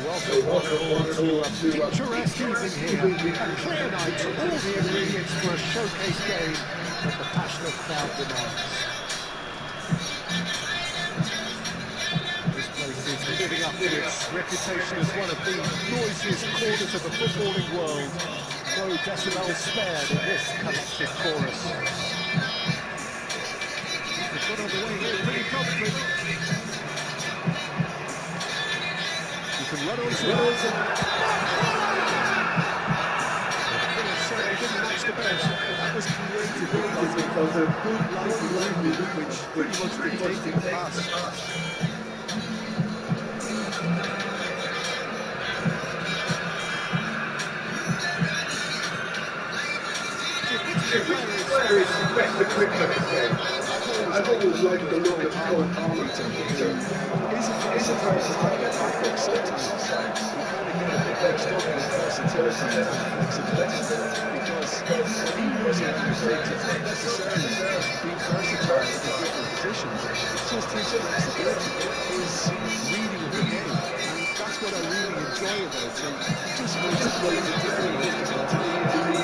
welcome one and all to a picturesque evening here. A clear night, all the ingredients for a showcase game that the passionate crowd demands. This place is living up to its reputation as one of the noisiest corners of the footballing world. No decibels spared in this collective chorus. We've got on the way here pretty promptly. You can run onto that. The finish certainly didn't match the best. That was created because of good lively which pretty much dictated the pass. The quickness game. I've always liked the look of Cole Palmer. It's a versatile attacker, sometimes you kind of get a bit mixed up with versatility and flexibility because he wasn't necessarily being versatile in different positions. It's just his flexibility, his reading of the game, and that's what I really enjoy about him. He just makes it very difficult to the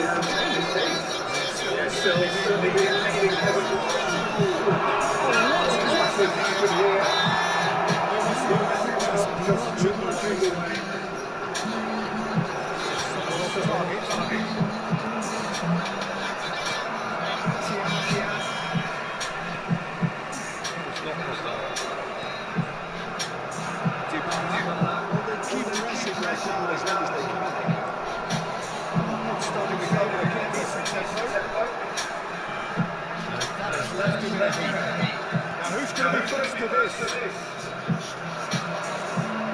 Now who's going to be first to this?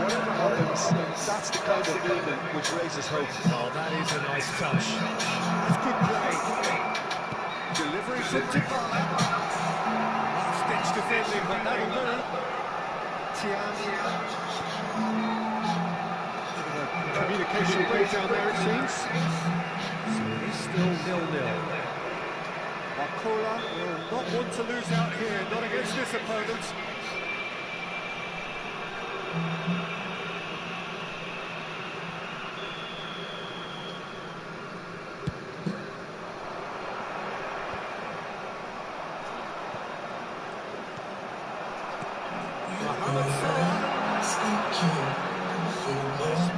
Whatever happens, that's the kind of movement which raises hope. Oh, that is a nice touch. That's good play. Delivery from Dybala. Last-ditch defending, but that'll do. Tian. Communication breakdown there, it seems. So it is still 0-0. Aleennicolay will not want to lose out here, not against this opponent.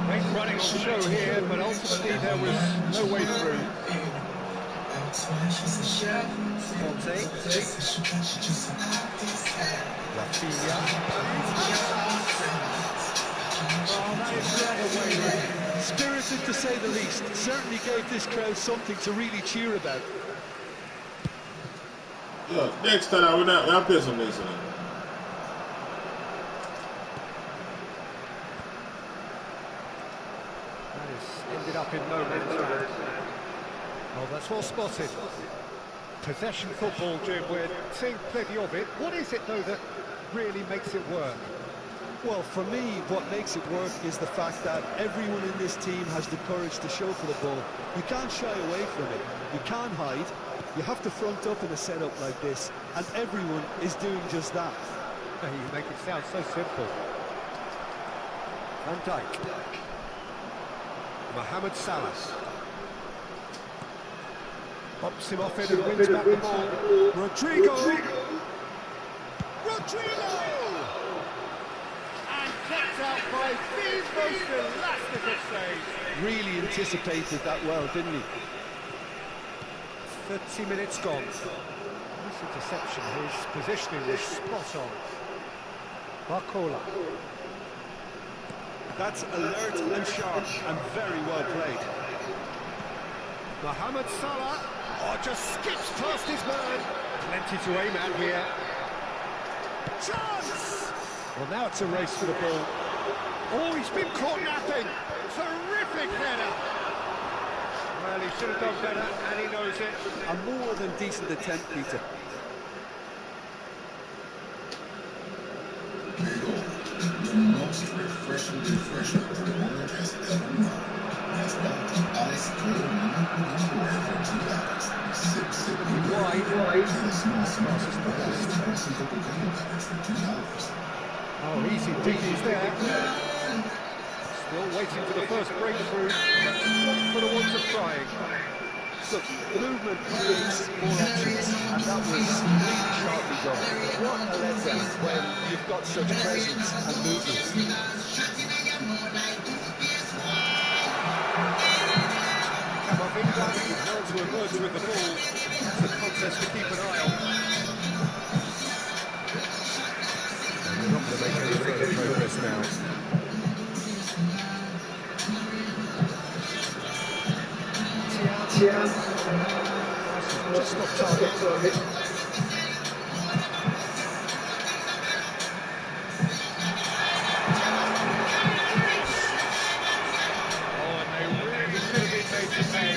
Great running on show here, but ultimately there was no way through. Fonte. Rafinha. Oh, that is the other way. Spirited to say the least. Certainly gave this crowd something to really cheer about. Look, next time we're not pissing this one. That has ended up in no man's land. Oh, that's well spotted. Possession football, Jim, we're seeing plenty of it. What is it, though, that really makes it work? Well, for me, what makes it work is the fact that everyone in this team has the courage to show for the ball. You can't shy away from it. You can't hide. You have to front up in a setup like this, and everyone is doing just that. You make it sound so simple. Van Dijk. Mohamed Salah. Pops him off it and wins back the ball. Rodrigo! And kept out by the most elastic of saves. Really anticipated that well, didn't he? 30 minutes gone. Nice interception, his positioning was spot on. Aleennicolay. That's alert and sharp and very well played. Mohamed Salah, just skips past his man. Plenty to aim at here. Chance! Well, now it's a race for the ball. Oh, he's been caught napping. Terrific header. Well, he should have done better, and he knows it. A more than decent attempt, Peter. Most refreshing the world has ever known. That's melted ice cold wherever it matters. Sip Wide. And a small expensive Coca-Cola package for $2. Oh, easy diggers there. Still waiting for the first breakthrough, not for the want of trying. Look, movement creates more options, and that was really sharply done. What a letdown when you've got such presence and movement. Camavinga did well to emerge with the ball. It's a contest to keep an eye on. They're not going to make any further progress now. Just off target. Oh, and they really could have been made to pay.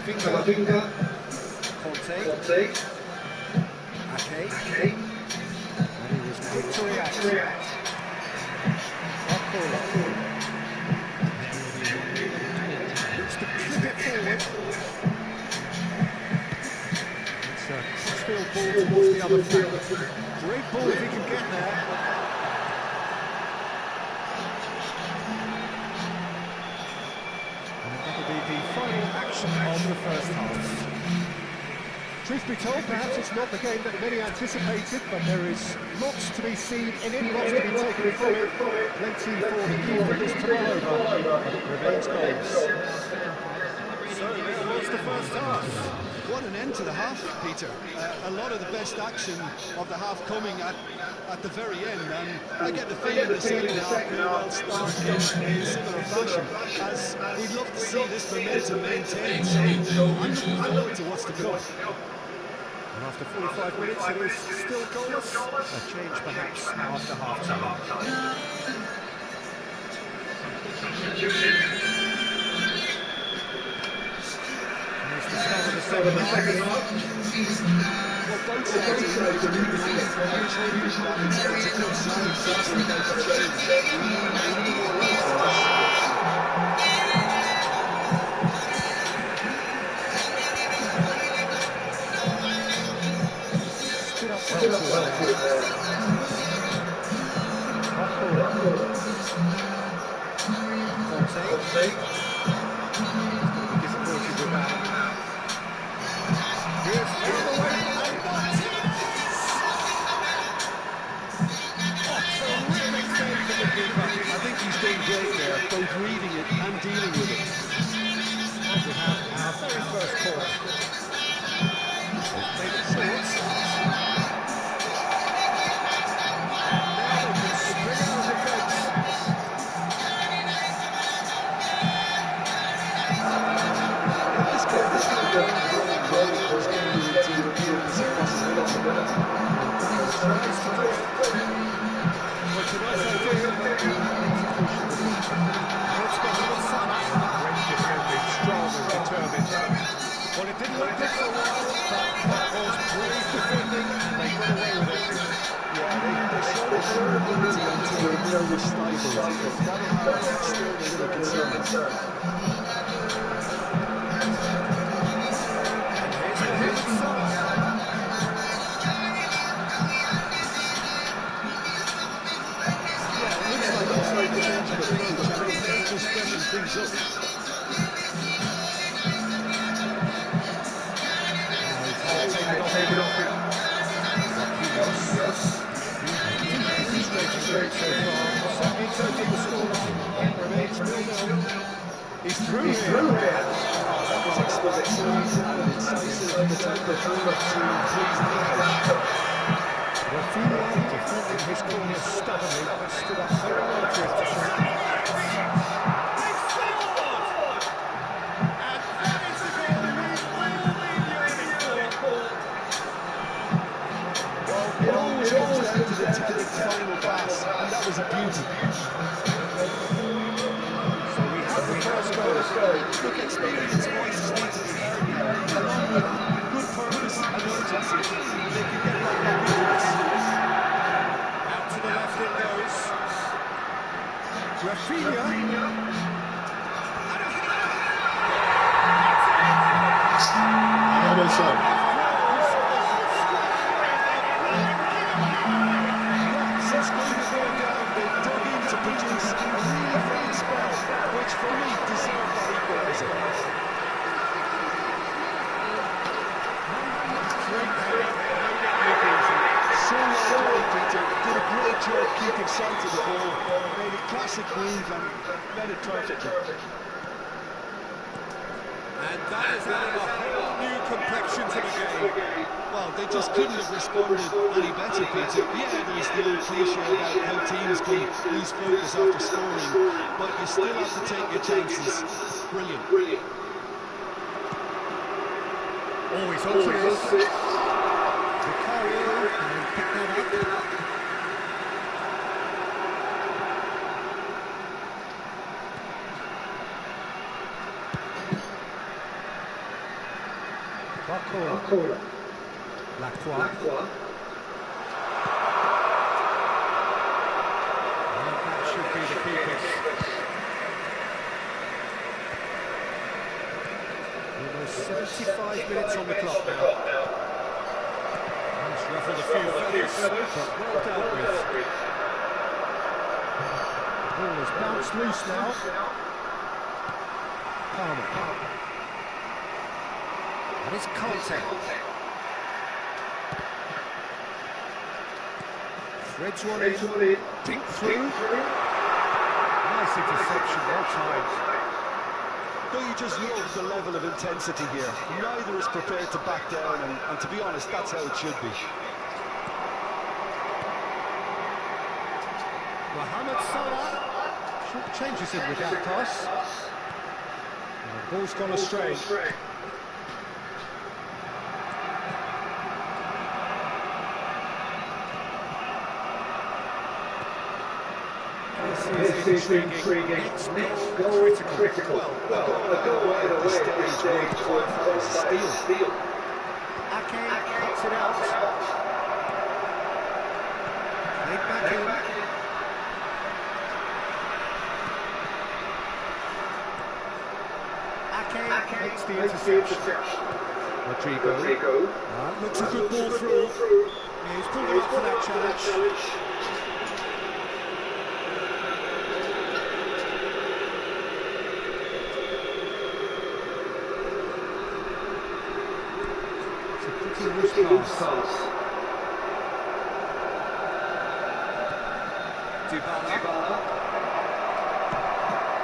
Camavinga, Conte, Ake, and he was quick to react. Looks to clip it forward. It's a crossfield ball towards the other flank. Great ball if he can get there. And that'll be the final action of the first half. Truth be told, perhaps it's not the game that many anticipated, but there is lots to be seen in it, lots to be taken from it. Plenty for the key figures to roll over, but it remains goals. So there was the first half. What an end to the half, Peter. A lot of the best action of the half coming at the very end, and I get the feeling the second half may well start in similar fashion, as we'd love to see this momentum maintained, so I'm looking forward to what's to come. And after 45 minutes, it is still goalless. A change perhaps after half-time. Here's the start of the second half. Well, both sides are really good. Usually that it's a good sign for both teams. We need more runs than this. Stood up well to Conte. Disappointed with that. Here's the other way, and Martinez! Oh, terrific save from the keeper. I think he's done great there, both reading it and dealing with it. And we have our very first corner. They've played it short. Now they can spring out of defence. This game is going to go it's going to be into as a possibility. Tries to do it. Well, it's a nice idea, but let's get to the sun. Great defending, strong and determined. Well, it didn't look good for a while, but that was brave defending, and they got away with it. Yeah, they showed ability until there was stifled. That'll have stirred a little concern. And here's Salah. Yeah, it looks like he's like the change of approach. I mean, they're just freshen things up. He's through here. That was exquisite and incisive, the type of thing to please the coach. Rafinha defending his corner stubbornly, stood up very well to his task. It always comes down to the technical final pass, and that was a beauty. So we have the first goal. Look, experience-wise is needed along with good purpose and urgency. They can get right back into this. Out to the left it goes. Rafinha. Another shot. Since going down, they've dug in to produce a really fine spell, which for me deserved that equaliser. So well played, Peter. Did a great job keeping sight of the ball. Made a classic move and led it perfectly. And that has added a whole new complexion to the game. Well, they just couldn't have responded any better, Peter. Yeah, there's the old cliche about how teams can lose focus after scoring, but you still have to take your chances. Brilliant. Always on to this. Vicario can pick that up. Barcola. Lacroix. And that should be the keepers. Almost 75 minutes on the clock now. He's ruffled a few feathers, but well dealt with. The ball has bounced loose now. Palmer. And it's Conte. Threads one in, dink through. Nice interception, well timed. Don't you just love the level of intensity here? Neither is prepared to back down, and to be honest, that's how it should be. Mohamed Salah changes it with that pass. And the ball's gone astray. This is intriguing. Next goal critical. Well, a goal at this stage worth a steal. Ake cuts it out. Played back in. Ake makes the interception. Rodrigo. Looks a good ball through. Yeah, he's pulled him up for that challenge. Pass. Dybala.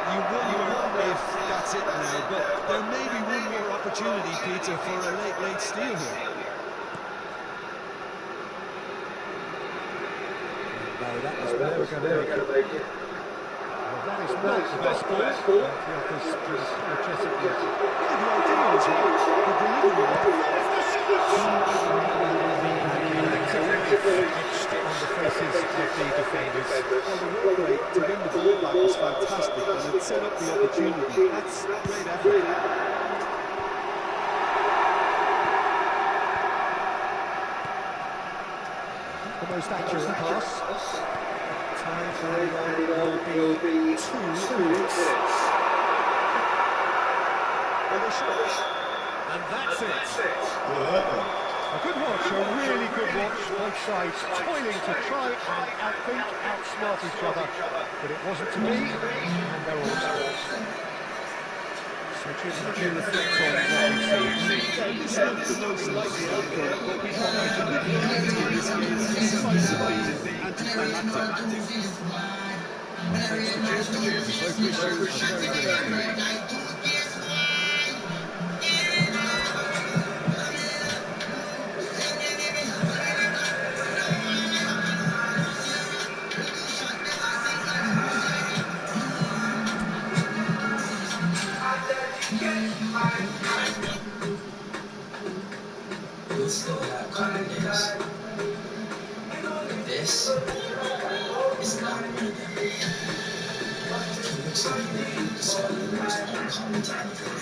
You wonder if that's it now, but there may be one more opportunity, Peter, for a late steal here. No, that was never going to make it. Well, that is not the best ball. The offers just energetically. Yeah, the idea was right. The delivery was etched on the faces of the defenders. well, the work rate to win the ball back was fantastic, and it set up the opportunity. That's great effort. The most accurate pass. Time for will be 2 minutes. And that's it. A good watch, a really good watch. Both sides toiling to try and outsmart each other, but it wasn't to be, and they're all scored. So Jim, how do you reflect on what we've seen? Yeah, this looked the most likely outcome, but we thought actually the end in this game is decisively anticlimactic. Thanks to Jim. Both wish you a very good evening. We'll still have confidence. This is not one of them. 2 weeks ago, you discovered the most uncommon time of your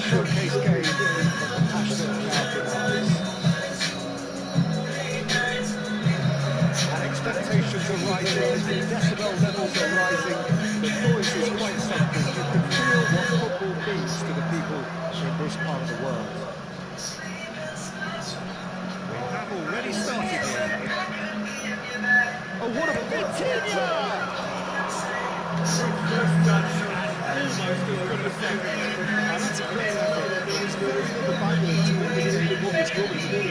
Showcase game, but the passionate crowd demands. And expectations are rising, the decibel levels are rising, the noise is quite something. You can feel what football means to the people in this part of the world. We have already started here. Oh, what a Vitinha! First touch and almost as good a second. And that's a great effort. There was very little bandwidth to indicate what was coming.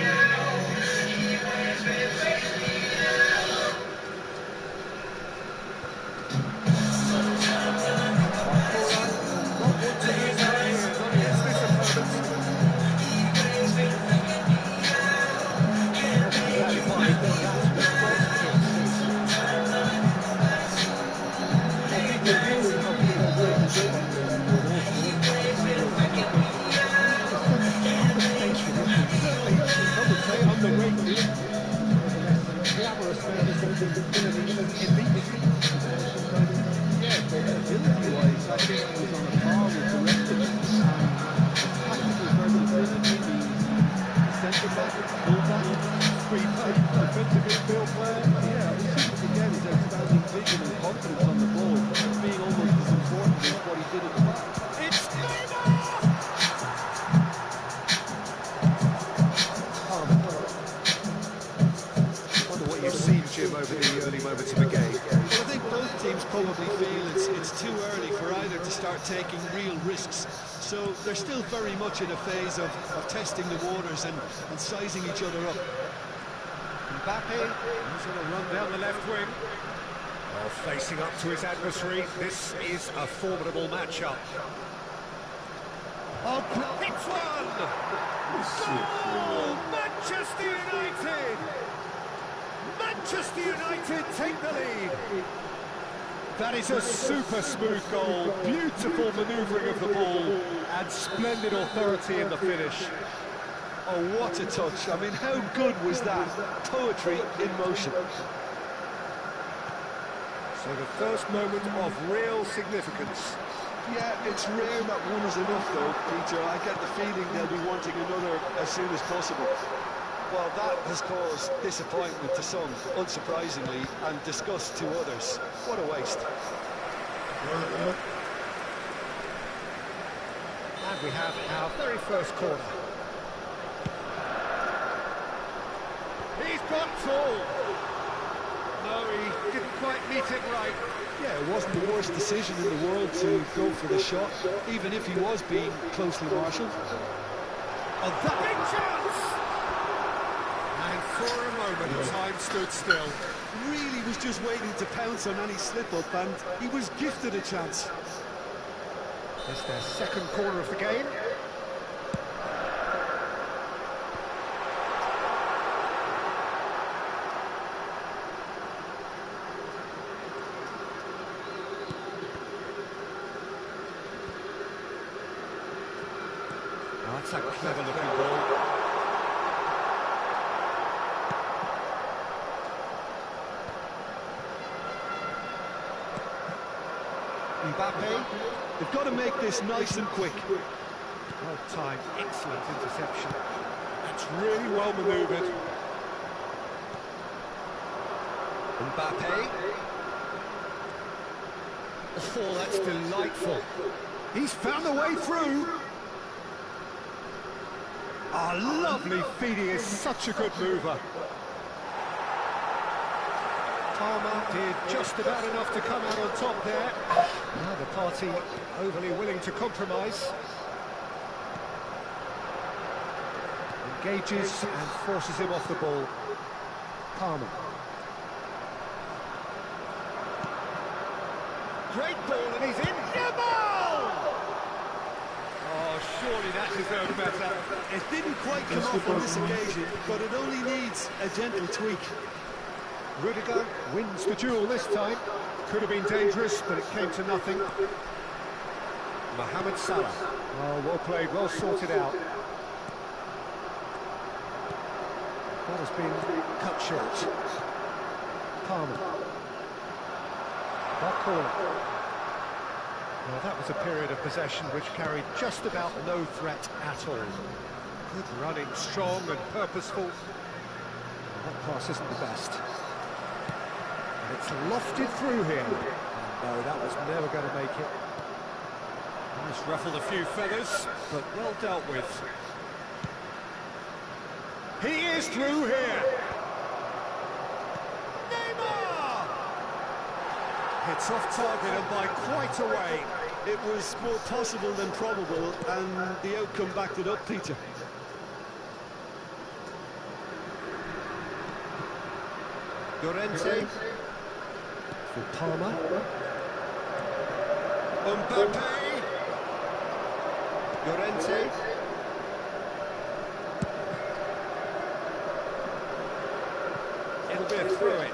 Over the early moments of the game. Well, I think both teams probably feel it's too early for either to start taking real risks. So they're still very much in a phase of testing the waters and sizing each other up. Mbappe, he's on a run down the left wing. Oh, facing up to his adversary, this is a formidable matchup. Oh, hits one! Goal! Manchester United! Manchester United take the lead. That is a super smooth goal, beautiful manoeuvring of the ball, and splendid authority in the finish. Oh, what a touch. I mean, how good was that? Poetry in motion. So the first moment of real significance. Yeah, it's rare that one is enough, though, Peter. I get the feeling they'll be wanting another as soon as possible. Well, that has caused disappointment to some, unsurprisingly, and disgust to others. What a waste. And we have our very first corner. He's got tall. No, he didn't quite meet it right. Yeah, it wasn't the worst decision in the world to go for the shot, even if he was being closely marshalled. Oh, that big chance! And for a moment, time stood still. Really was just waiting to pounce on any slip-up, and he was gifted a chance. It's their second corner of the game. Oh, that's a clever-looking ball. Mbappe, they've got to make this nice and quick. Well timed, excellent interception. That's really well manoeuvred. Mbappe. Oh, that's delightful. He's found a way through. Oh, lovely feed. He is such a good mover. Palmer did just about enough to come out on top there. Now the party overly willing to compromise. Engages and forces him off the ball. Palmer. Great ball and he's in. Ball! Oh, surely that deserved better. It didn't quite come off on this occasion, but it only needs a gentle tweak. Rudiger wins the duel this time. Could have been dangerous, but it came to nothing. Mohamed Salah. Oh, well played, well sorted out. That has been cut short. Palmer. That corner. Well, that was a period of possession which carried just about no threat at all. Good running, strong and purposeful. Well, that pass isn't the best. And it's lofted through here. No, that was never going to make it. He's ruffled a few feathers, but well dealt with. He is through here. Neymar! It's off target and by quite a way. It was more possible than probable, and the outcome backed it up, Peter. Llorente for Palmer. Mbappe. Llorente. It'll be a throw-in.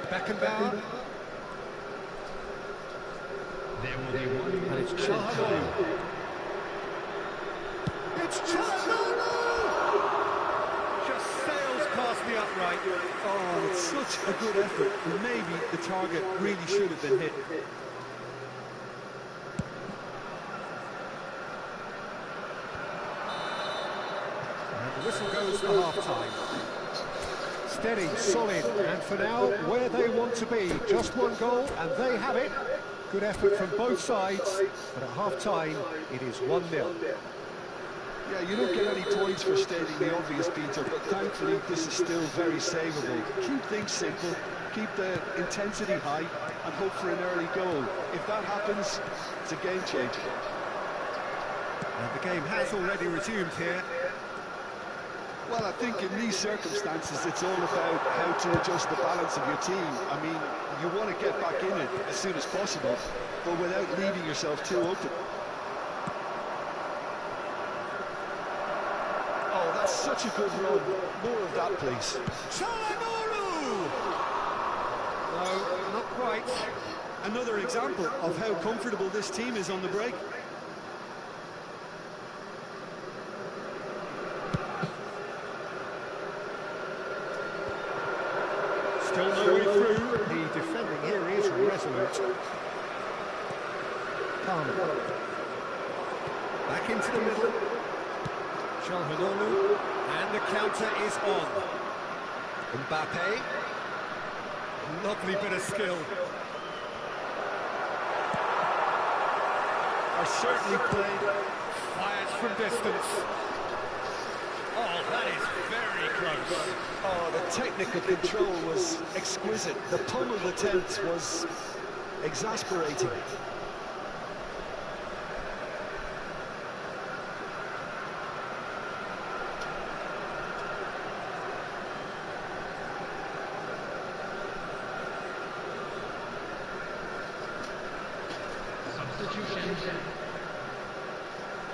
Beckenbauer. There will be one. And it's Çalhanoğlu. It's Çalhanoğlu! Just sails past the upright. Oh, it's such a good effort, and maybe the target really should have been hit. And the whistle goes for half-time. Steady, solid, and for now, where they want to be. Just one goal, and they have it. Good effort from both sides, but at half-time, it is 1-0. Yeah, you don't get any points for stating the obvious, Peter, but thankfully this is still very savable. Keep things simple, keep the intensity high, and hope for an early goal. If that happens, it's a game changer. And the game has already resumed here. Well, I think in these circumstances, it's all about how to adjust the balance of your team. I mean, you want to get back in it as soon as possible, but without leaving yourself too open. Oh, that's such a good run. More of that, please. Çalhanoğlu! No, not quite. Another example of how comfortable this team is on the break. Still no way through. The defending here is resolute. Palmer. Back into the middle. Çalhanoğlu. And the counter is on. Mbappe. Lovely bit of skill. Are certainly played. Fires from distance. Oh, that is very close. Oh, the technical control was exquisite. The pummeled attempt was exasperating.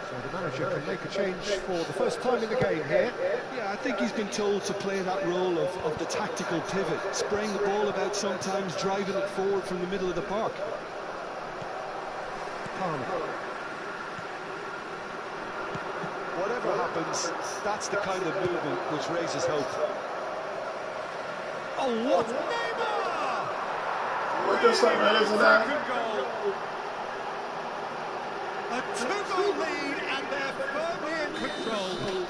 So the manager can make a change for the first time in the game here. Yeah, I think he's been told to play that role of the tactical pivot, spraying the ball about sometimes, driving it forward from the middle of the park. Palmer. Whatever happens, that's the kind of movement which raises hope. Oh, what? Neymar! What the fuck, man, isn't that? Second goal. A two-goal lead, and they're firmly in control.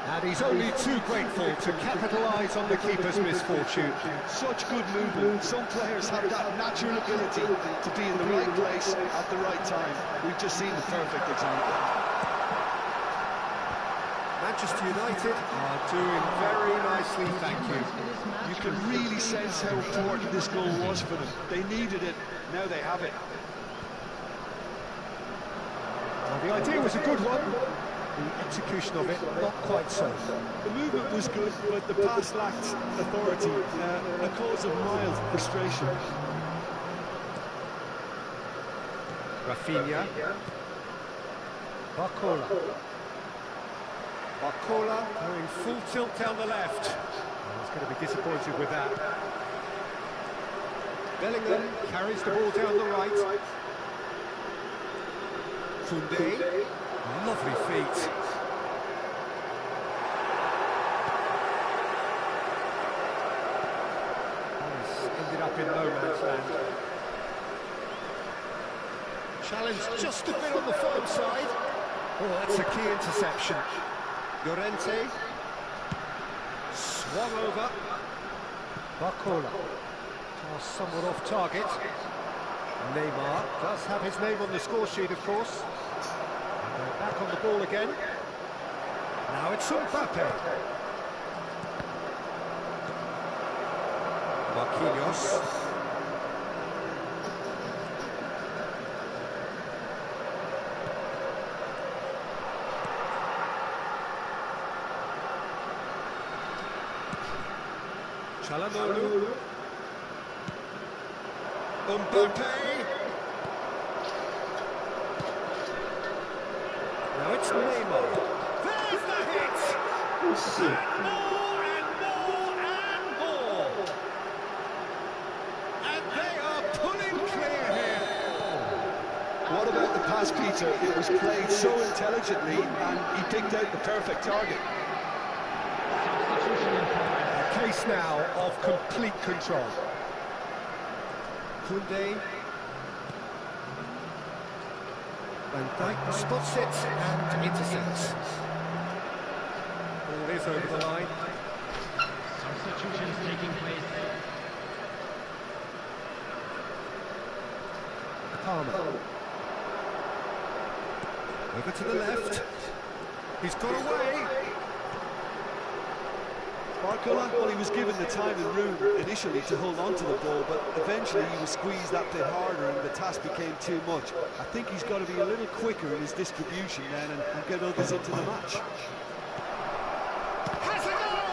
And he's only too grateful to capitalise on the keeper's misfortune. Such good movement. Some players have that natural ability to be in the right place at the right time. We've just seen the perfect example. Manchester United are doing very nicely, thank you. You can really sense how important this goal was for them. They needed it, now they have it. Well, the idea was a good one, the execution of it not quite so. The movement was good, but the pass lacked authority, a cause of mild frustration. Rafinha. Barcola. Barcola going full tilt down the left. He's going to be disappointed with that. Bellingham carries the ball down the right. Koundé. Lovely feet. He's ended up in no man's land. Challenge just a bit on the firm side. Oh, that's a key interception. Llorente. Swung over. Barcola. Pass somewhat off target. Neymar does have his name on the score sheet, of course. And they're back on the ball again. Now it's Mbappe. Marquinhos. Çalhanoğlu. Mbappe. Now it's Neymar. There's the hit! And more and more and more! And they are pulling clear here. What about the pass, Peter? It was played so intelligently and he picked out the perfect target. A case now of complete control. Koundé. Van Dijk spots it and intercepts. Ball is over the line. Substitutions taking place. Palmer. Over to the left. He's got away. Barcola, well, he was given the time and room initially to hold on to the ball, but eventually he was squeezed that bit harder and the task became too much. I think he's got to be a little quicker in his distribution then and get others into the match. Has a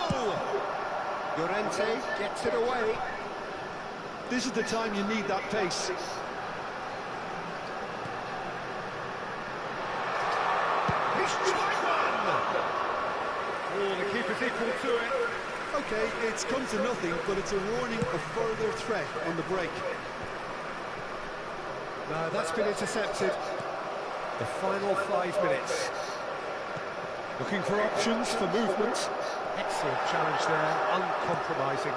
goal! Llorente gets it away. This is the time you need that pace. He's tried one! Oh, the keeper's equal to it. Okay, it's come to nothing, but it's a warning of further threat on the break. No, that's been intercepted. The final 5 minutes. Looking for options, for movement. Excellent challenge there, uncompromising.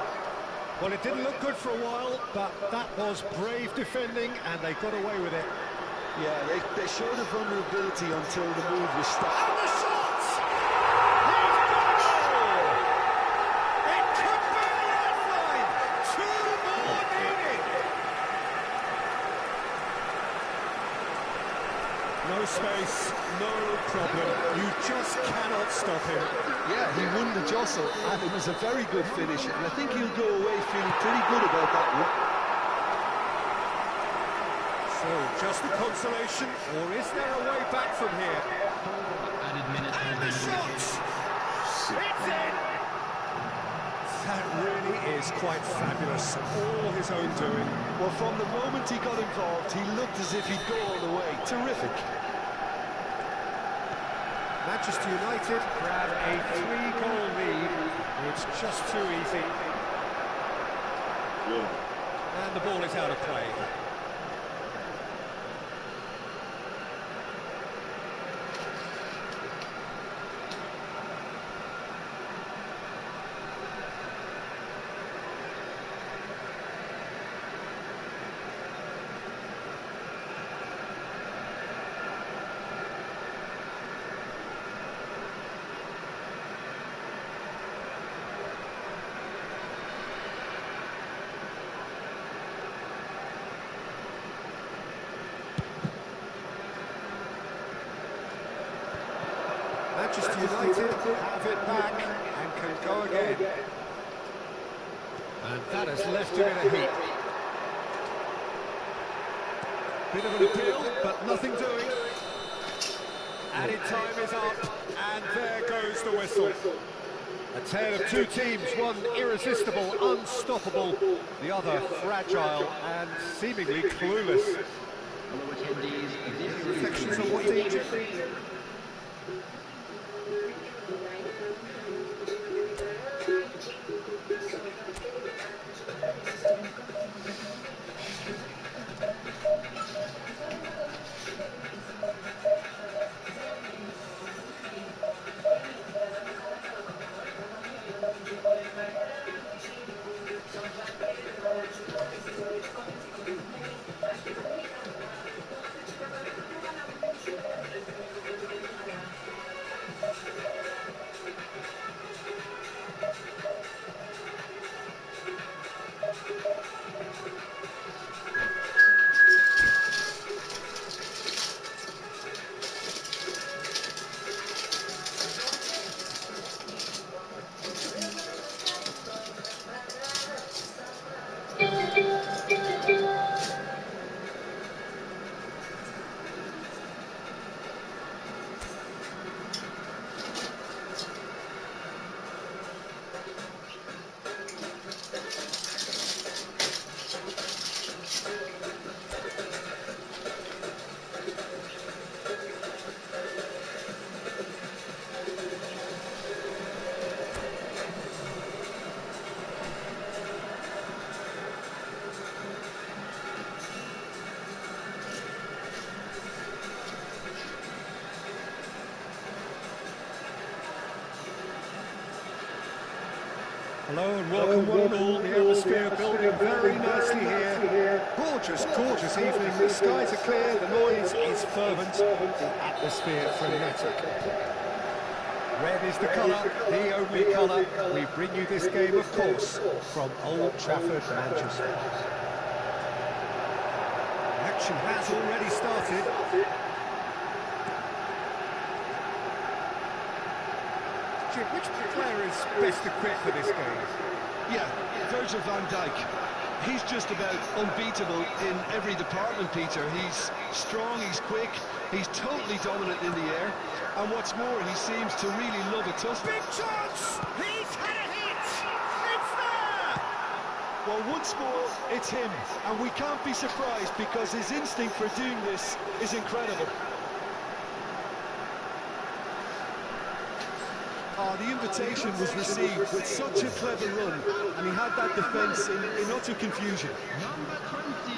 Well, it didn't look good for a while, but that was brave defending, and they got away with it. Yeah, they showed a vulnerability until the move was stopped. And the shot! He's got a goal! It could be a lifeline! 2 more needed! No space, no problem. You just cannot stop him. Yeah, he won the jostle, and it was a very good finish, and I think he'll go away feeling pretty good about that one. So, just a consolation, or is there a way back from here? Added minutes. And the shot! It's in! That really is quite fabulous, all his own doing. Well, from the moment he got involved, he looked as if he'd go all the way. Terrific. Manchester United grab a 3-goal lead. It's just too easy. And the ball is out of play. Manchester United have it back and can go again. And that has left him in a heap. Bit of an appeal, but nothing doing. Added time is up, and there goes the whistle. A tale of two teams, one irresistible, unstoppable, the other fragile and seemingly clueless. Hello attendees, Reflections on what danger? Hello and welcome one and all. The atmosphere building very nicely here. Gorgeous, gorgeous evening. The skies are clear, the noise is fervent, the atmosphere frenetic. Red is the colour, the only colour. We bring you this game, of course, from Old Trafford, Manchester. The action has already started. Which player is best equipped for this game? Yeah, Virgil van Dijk. He's just about unbeatable in every department, Peter. He's strong, he's quick, he's totally dominant in the air, and what's more, he seems to really love a tough... Big chance! He's had a hit! It's there! Well, once more, it's him, and we can't be surprised because his instinct for doing this is incredible. The invitation was received with such a clever run, and he had that defence in utter confusion. Number 20.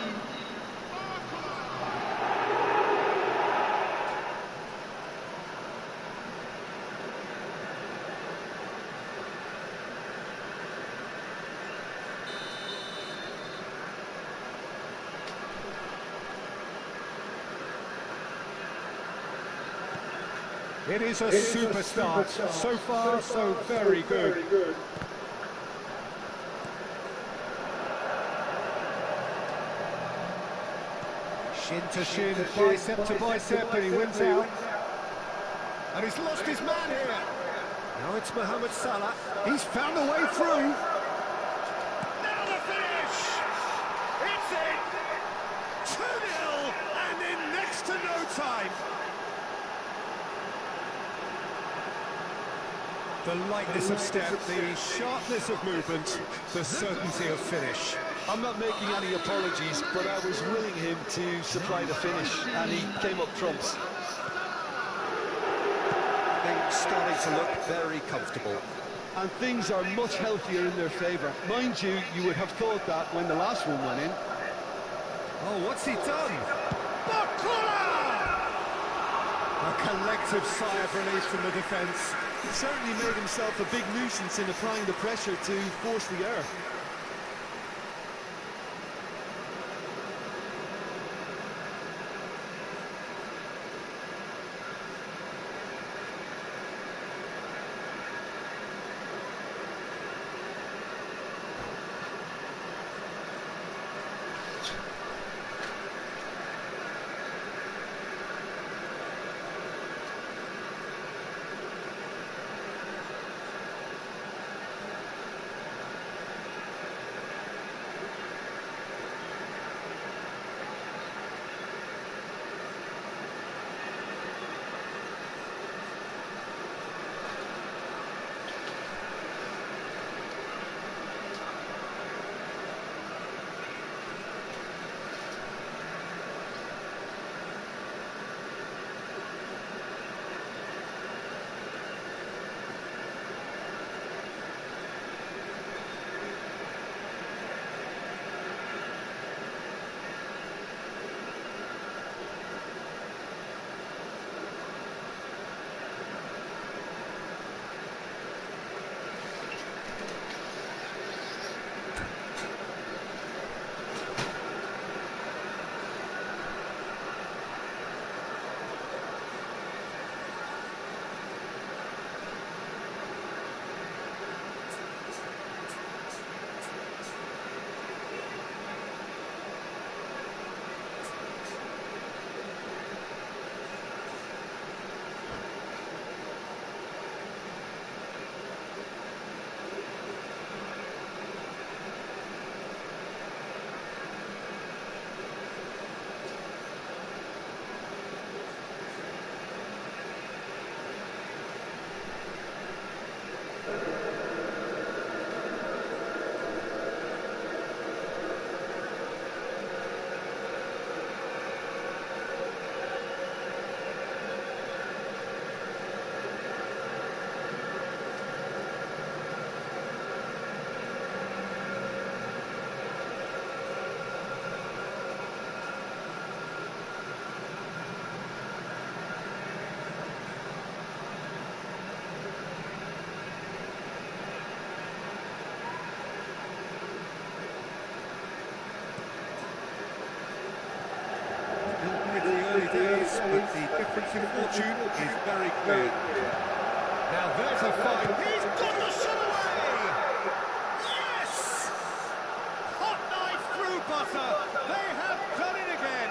It is a super start. So far, so very good. Shin to shin, bicep to bicep, and he wins out. And he's lost his man here. Now it's Mohamed Salah. He's found a way through. Now the finish! It's in! 2-0, and in next to no time. The lightness of step, the sharpness of movement, the certainty of finish. I'm not making any apologies, but I was willing him to supply the finish, and he came up trumps. Things starting to look very comfortable. And things are much healthier in their favour. Mind you, you would have thought that when the last one went in. Oh, what's he done? Bakula! A collective sigh of relief from the defence. He certainly made himself a big nuisance in applying the pressure to force the error. admittedly early days, but the difference in fortune is very clear. Now there's a fight. He's got the shot away! Yes! Hot knife through butter. They have done it again.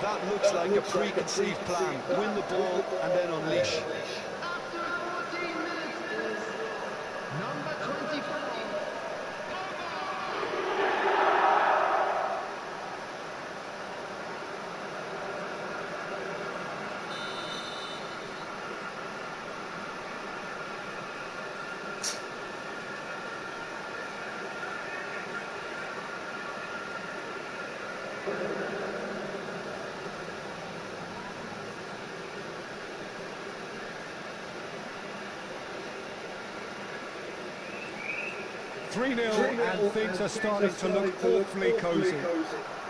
That looks like a preconceived plan. Win the ball and then unleash. After 14 minutes is number 24. And things are starting to look awfully cosy.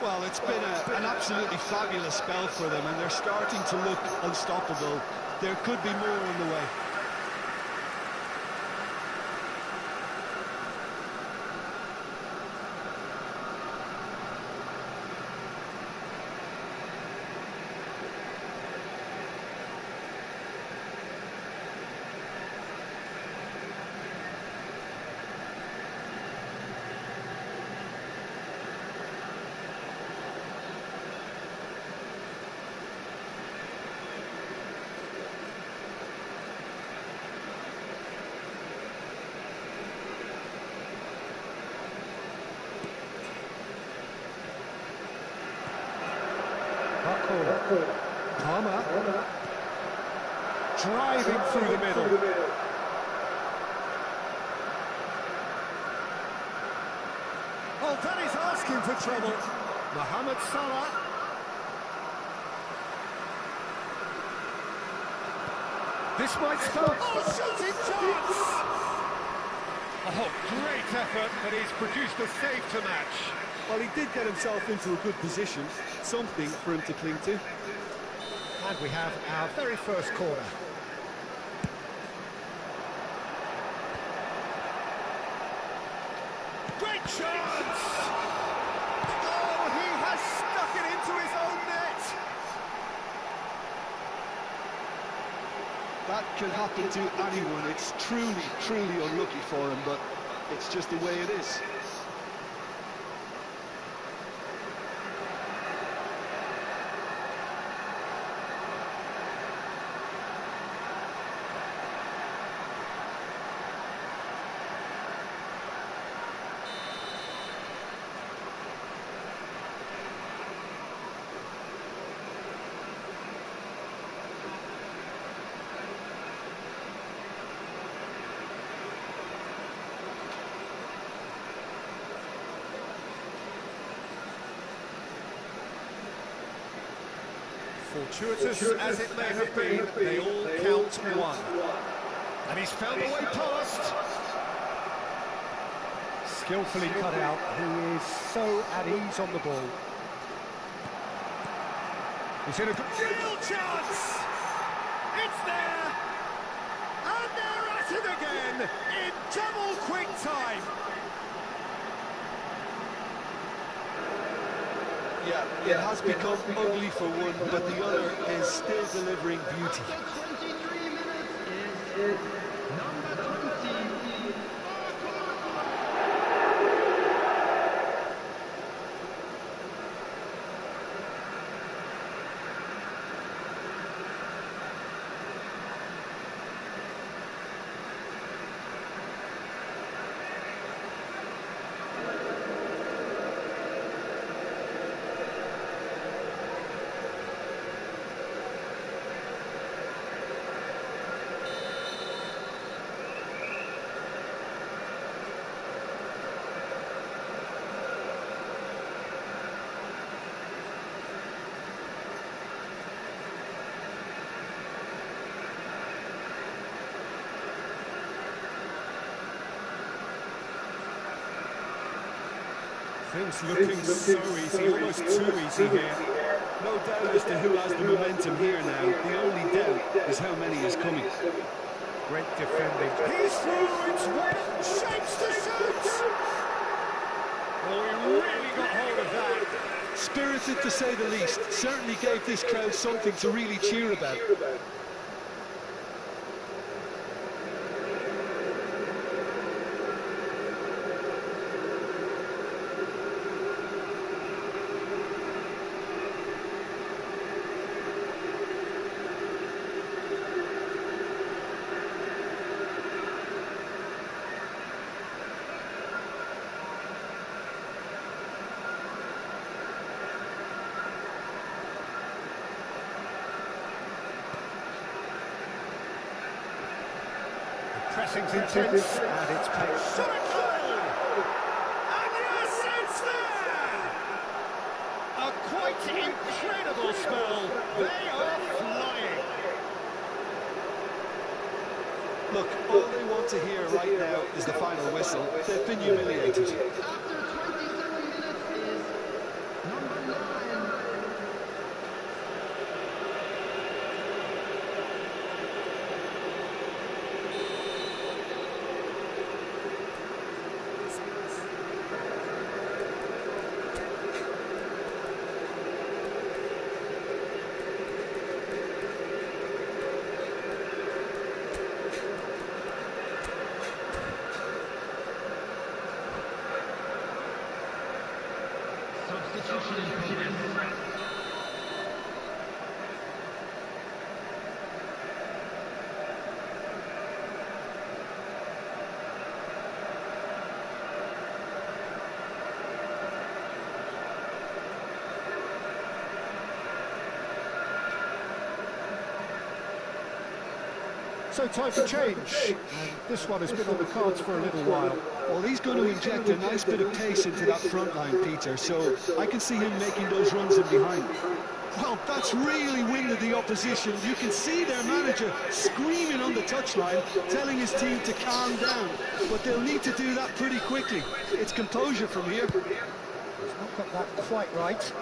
Well, it's been an absolutely fabulous spell for them, and they're starting to look unstoppable. There could be more on the way. Palmer driving through the middle. Oh, that is asking for trouble. Mohamed Salah. This might spell... Oh, shooting chance! Oh, great effort, but he's produced a save to match. Well, he did get himself into a good position, something for him to cling to. And we have our very first corner. Great chance! Oh, he has stuck it into his own net! That can happen to anyone. It's truly, truly unlucky for him, but it's just the way it is. Fortuitous as it may have been, they all count one. And he's found a way past. Skillfully cut out. He is so at ease on the ball. He's in a good... Real chance! It's there! And they're at it again in double quick time. Yeah, it has become ugly for one, but the other is still delivering beauty. After 23 minutes is number 20. Things looking so easy, almost too easy here. No doubt as to who has the momentum here now. The only doubt is how many is coming. Great defending. He's through, it's wet, shapes to shoot! Oh, he really got hold of that. Spirited to say the least. Certainly gave this crowd something to really cheer about. Pressing's intense, and it's paid. Shot it goal! And yes, it's there! A quite incredible spell. They are flying. Look, all they want to hear right now is the final whistle. They've been humiliated. After 27 minutes is number 9. Substitution in progress. So time for change, and this one has been on the cards for a little while. Well, he's going to inject a nice bit of pace into that front line, Peter, so I can see him making those runs in behind. Well, that's really winded the opposition. You can see their manager screaming on the touchline, telling his team to calm down. But they'll need to do that pretty quickly. It's composure from here. He's not got that quite right.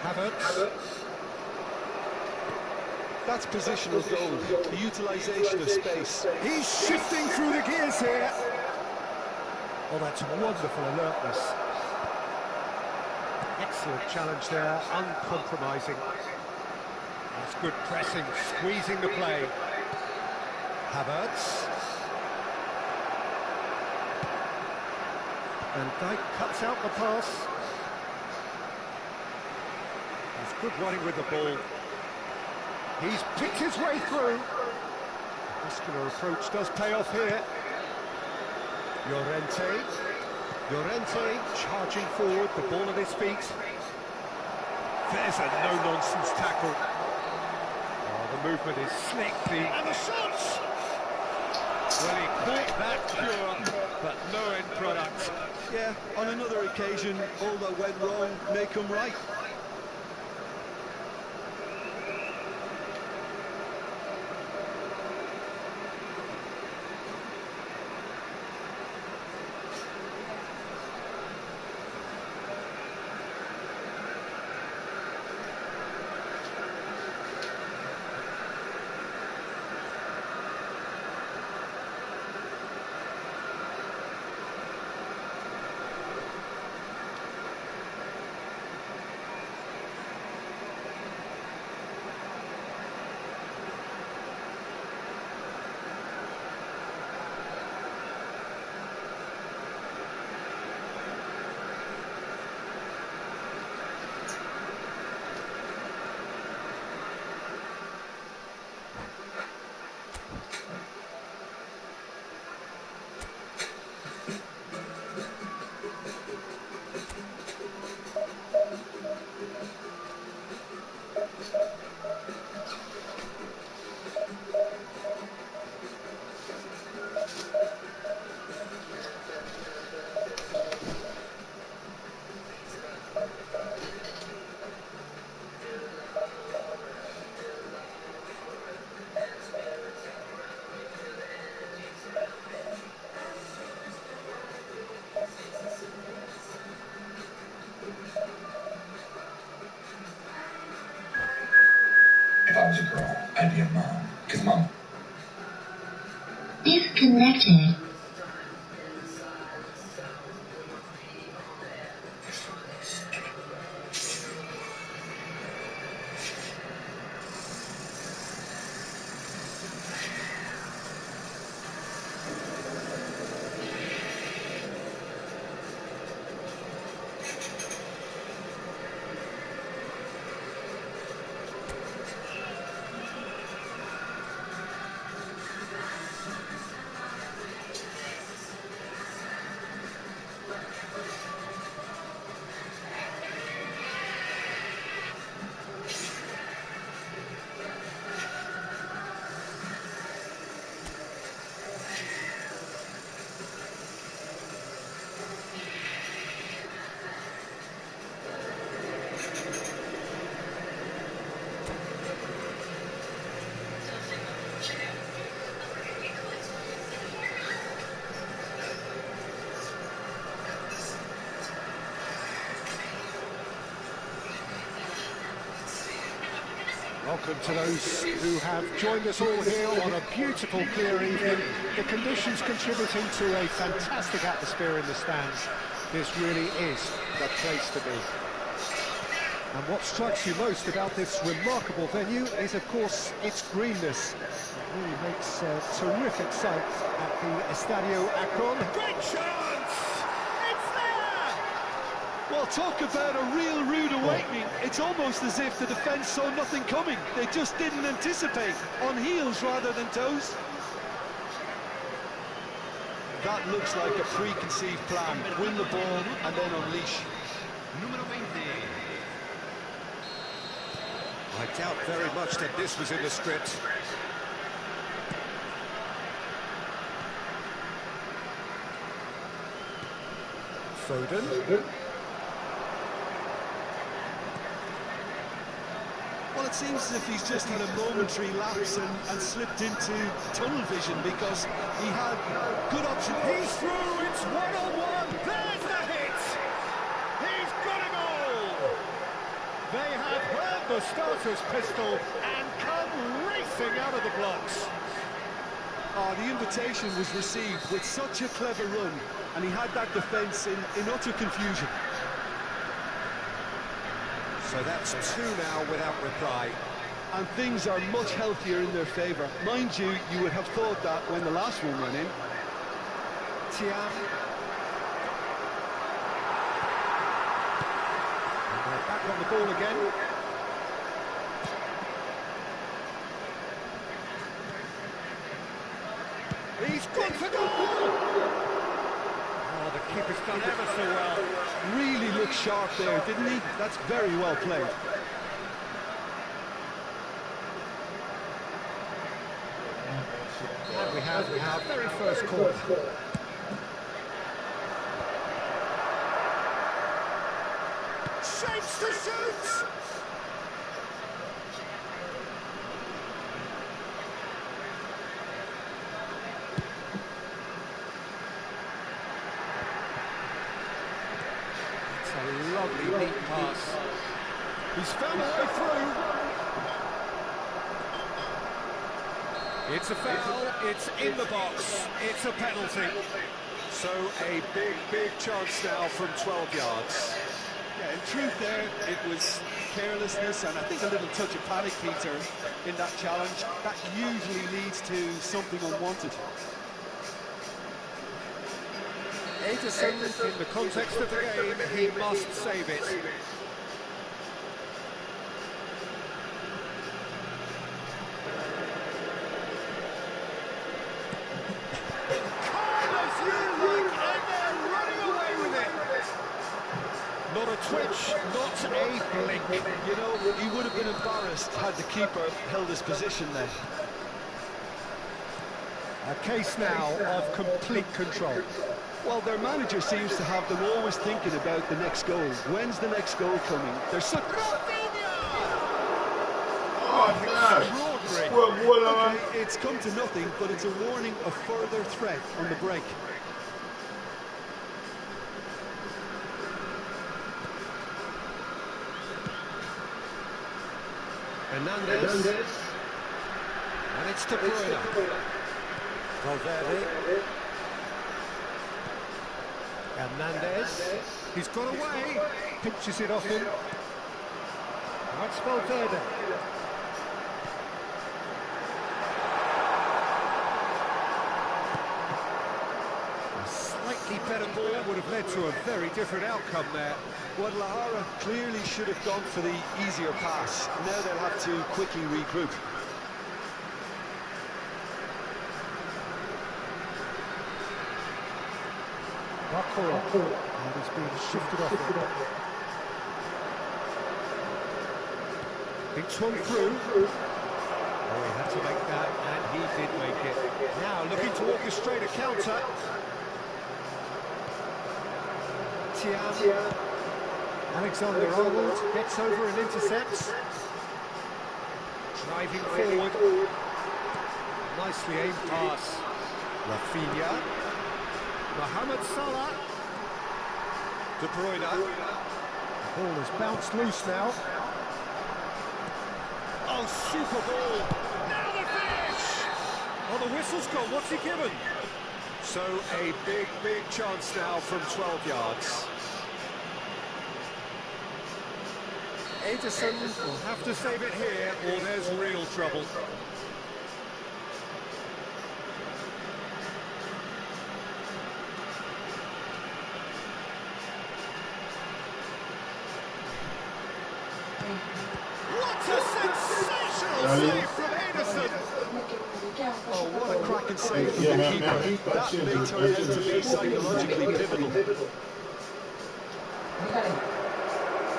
Havertz. That's positional goal, the utilisation of space. He's shifting through the gears here. Oh, that's wonderful alertness. Excellent challenge there, uncompromising. That's good pressing, squeezing the play. Havertz. And Dijk cuts out the pass. He's good running with the ball. He's picked his way through. Muscular approach does pay off here. Llorente charging forward, the ball at his feet. There's a no-nonsense tackle. Oh, the movement is slick. And the shots! Well, he caught that pure, but no end product. Yeah, on another occasion, all that went wrong may come right. If I was a girl, I'd be a mom. Because mom... Disconnected. Welcome to those who have joined us all here on a beautiful, clear evening. The conditions contributing to a fantastic atmosphere in the stands. This really is the place to be. And what strikes you most about this remarkable venue is, of course, its greenness. It really makes a terrific sight at the Estadio Akron. Great chance! It's there! Well, talk about a real rude awakening. It's almost as if the defence saw nothing coming. They just didn't anticipate, on heels rather than toes. That looks like a preconceived plan. Win the ball and then unleash. Numero 20. I doubt very much that this was in the script. Foden. Well, it seems as if he's just had a momentary lapse and slipped into tunnel vision because he had good options. He's through, it's one-on-one, there's the hit! He's got a goal! They have heard the starter's pistol and come racing out of the blocks. Oh, the invitation was received with such a clever run, and he had that defence in utter confusion. So that's two now without reply. And things are much healthier in their favour. Mind you, you would have thought that when the last one went in. Tiam. And they're back on the ball again. He's gone for goal! Oh, the keeper's done ever so well. Really looked sharp there, didn't he? That's very well played. And we have our very first corner. Shapes to shoot! It's a lovely neat pass. He's found a way through. It's a foul, it's in the box, it's a penalty. So a big chance now from 12 yards. Yeah, in truth there, it was carelessness and I think a little touch of panic, Peter, in that challenge. That usually leads to something unwanted. Edison, in the context of the game, he must save it. Not a twitch, not a blink. You know, he would have been embarrassed had the keeper held his position there. A case now of complete control. Well, their manager seems to have them always thinking about the next goal. When's the next goal coming? There's such... Oh, okay, it's come to nothing, but it's a warning of further threat on the break. Hernandez. And it's De Bruyne. Valverde. Hernandez. He's got away. Pinches it off him. That's Valverde. A slightly better ball would have led to a very different outcome there. Guadalajara clearly should have gone for the easier pass. Now they'll have to quickly regroup. And he's being shifted off it. Big swung through. Oh, he had to make that, and he did make it. Now looking to orchestrate a counter. Tiam. Alexander-Arnold gets over and intercepts. Driving forward. Nicely aimed pass. Rafinha. Mohamed Salah. De Bruyne. The ball has bounced loose now. Oh, super ball. Now the finish! Oh, the whistle's gone. What's he given? So a big, big chance now from 12 yards. Ederson will have to save it here, or there's real trouble. What a sensational save from Ederson! Oh, what a cracking save from the keeper. That may turn out to be psychologically pivotal.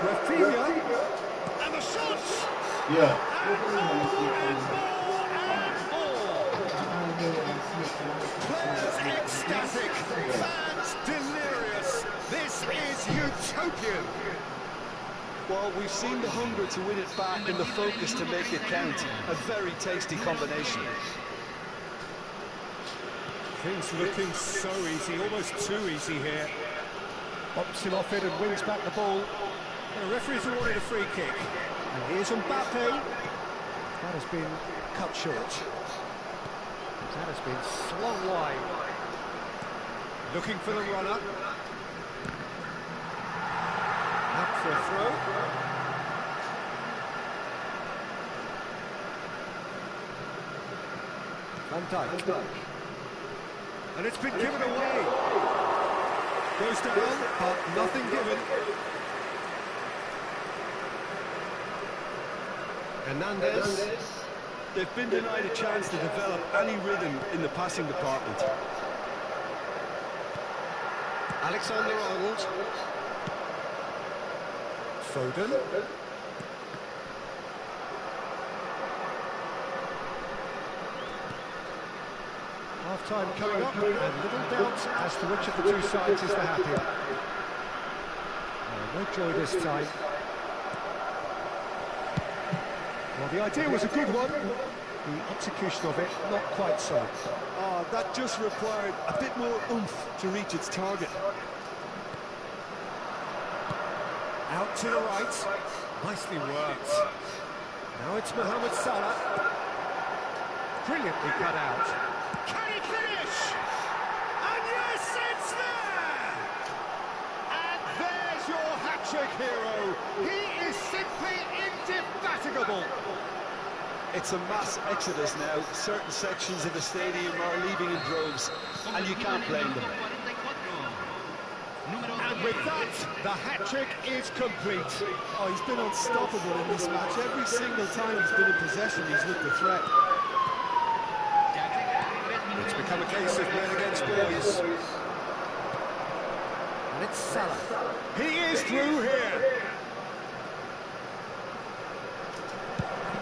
Rafinha, and the shots! Yeah. And more, and more, and more! Players ecstatic, fans delirious. This is utopian. Well, we've seen the hunger to win it back and the focus to make it count. A very tasty combination. Things looking so easy, almost too easy here. Bops him off it and wins back the ball. The referee's awarded a free kick. And here's Mbappe. That has been cut short. That has been slung wide. Looking for the runner. Up for a throw. Van Dijk. And it's been given away. Goes down, but nothing given. Hernandez. They've been denied a chance to develop any rhythm in the passing department. Alexander-Arnold. Foden. Half-time coming up, and little doubt as to which of the two sides is the happier. No joy this time. Well, the idea was a good one. The execution of it, not quite so. Oh, that just required a bit more oomph to reach its target. Out to the right. Nicely worked. Now it's Mohamed Salah. Brilliantly cut out. Can he finish? And yes, it's there! And there's your hat-trick hero. He is simply indefatigable. It's a mass exodus now. Certain sections of the stadium are leaving in droves, and you can't blame them. And with that, the hat-trick is complete. Oh, he's been unstoppable in this match. Every single time he's been in possession, he's looked a threat. It's become a case of men against boys. And it's Salah. He is through here.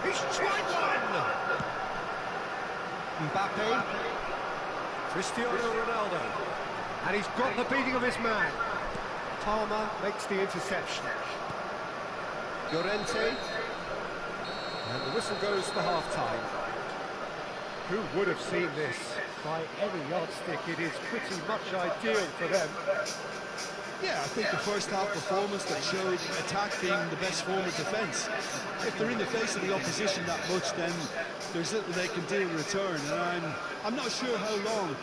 He's tried one! Mbappe. Cristiano Ronaldo. And he's got the beating of his man. Palmer makes the interception. Llorente. And the whistle goes for half-time. Who would have seen this? By any yardstick, it is pretty much ideal for them. Yeah, I think the first half performance that showed attack being the best form of defence. If they're in the face of the opposition that much, then there's little they can do in return. And I'm not sure how long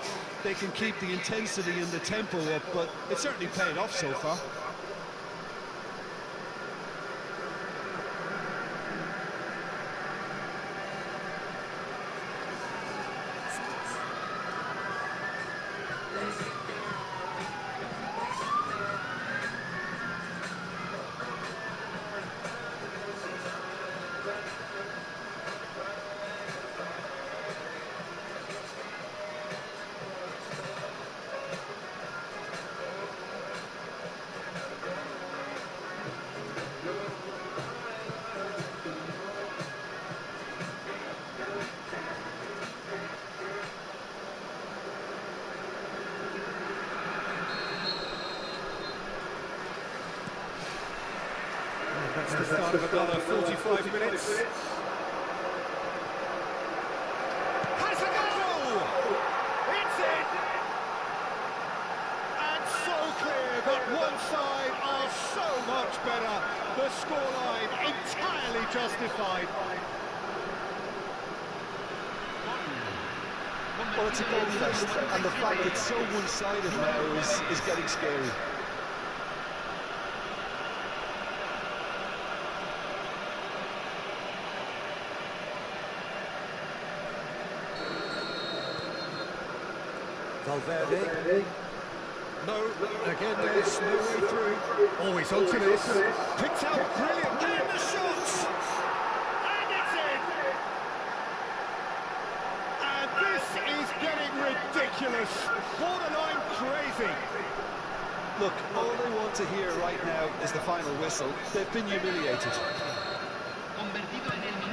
they can keep the intensity and the tempo up, but it's certainly paid off so far. That's the start of another 45 minutes. Has a goal! It's in! And so clear that one side are so much better. The scoreline entirely justified. Well, it's a goal fest, and the fact it's so one-sided now is getting scary. Valverde. No, again there's no way through. Always onto this. Picked out brilliant. And the shot! And it's in! And this is getting ridiculous. Borderline crazy. Look, all they want to hear right now is the final whistle. They've been humiliated.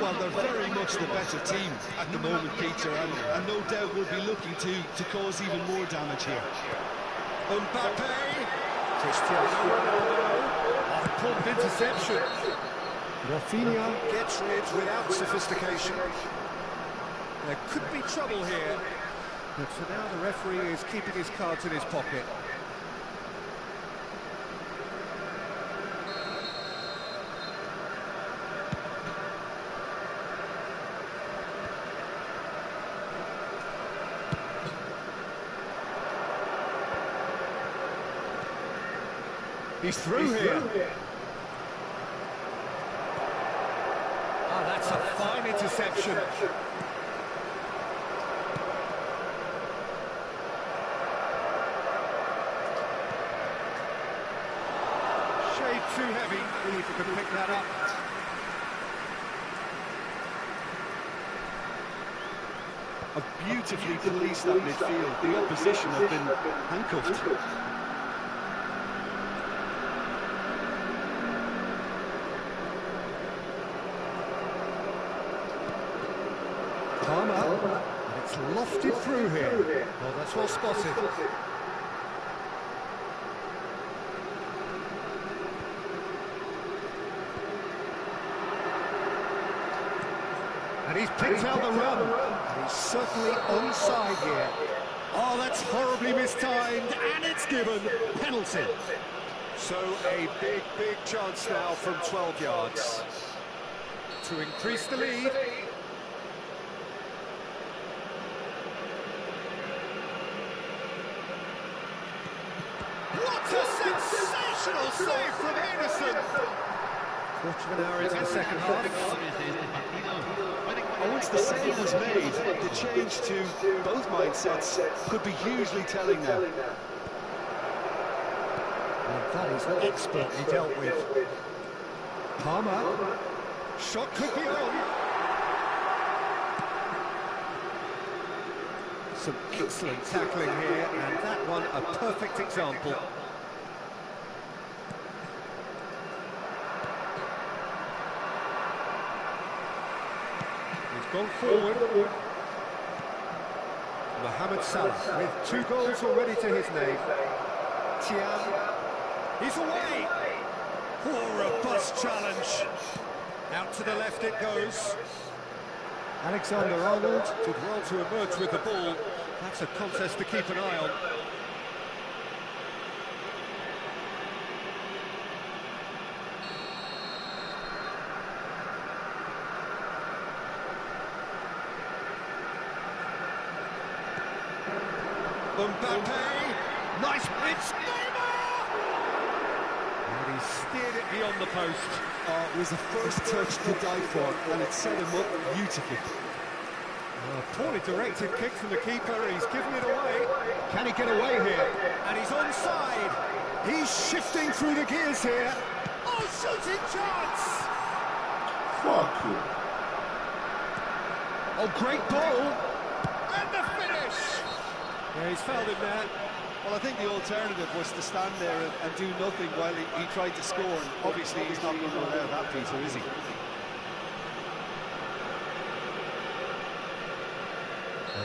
Well, they're very much the better team at the moment, Peter, and no doubt will be looking to cause even more damage here. Mbappe. Cristiano Ronaldo. Important interception. Rafinha gets rid without sophistication. There could be trouble here. But for now, the referee is keeping his cards in his pocket. He's through here. Oh, that's a fine interception. Shade too heavy. Really, if you could pick that up. Have beautifully policed that midfield. The opposition have been handcuffed. Palmer, it's lofted through here. Well, that's well spotted. And he's picked out the run. And he's certainly onside here. Oh, that's horribly mistimed, and it's given. Penalty. So a big, big chance now from 12 yards to increase the lead. What a sensational save from Henderson! Quarter of an hour into the second half. And once the save was made, the change to both mindsets could be hugely telling now. And that is expertly dealt with. Palmer. Shot could be on. Some excellent tackling here, and that one a perfect example. He's gone forward. Mohamed Salah with 2 goals already to his name. Tiam. He's away. Oh, robust challenge. Out to the left it goes. Alexander-Arnold did well to emerge with the ball. That's a contest to keep an eye on. Mbappe! Nice blitz! Neymar! And he steered it beyond the post. Oh, it was the first touch to die for, and it set him up beautifully. Poorly directed kick from the keeper, he's given it away. Can he get away here? And he's onside. He's shifting through the gears here. Oh, shooting chance! Fuck you. Oh, great ball. And the finish! Yeah, he's fouled him there. Well, I think the alternative was to stand there and do nothing while he tried to score. And obviously, he's not going to allow that, Peter, is he?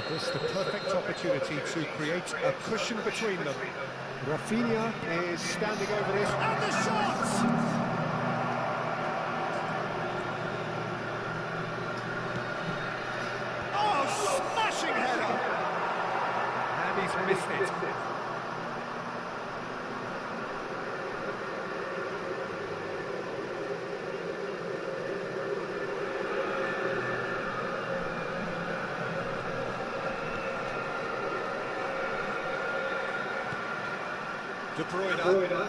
This is the perfect opportunity to create a cushion between them. Rafinha is standing over this, and the shot! Oh, smashing header! And he's missed it. De Bruyne.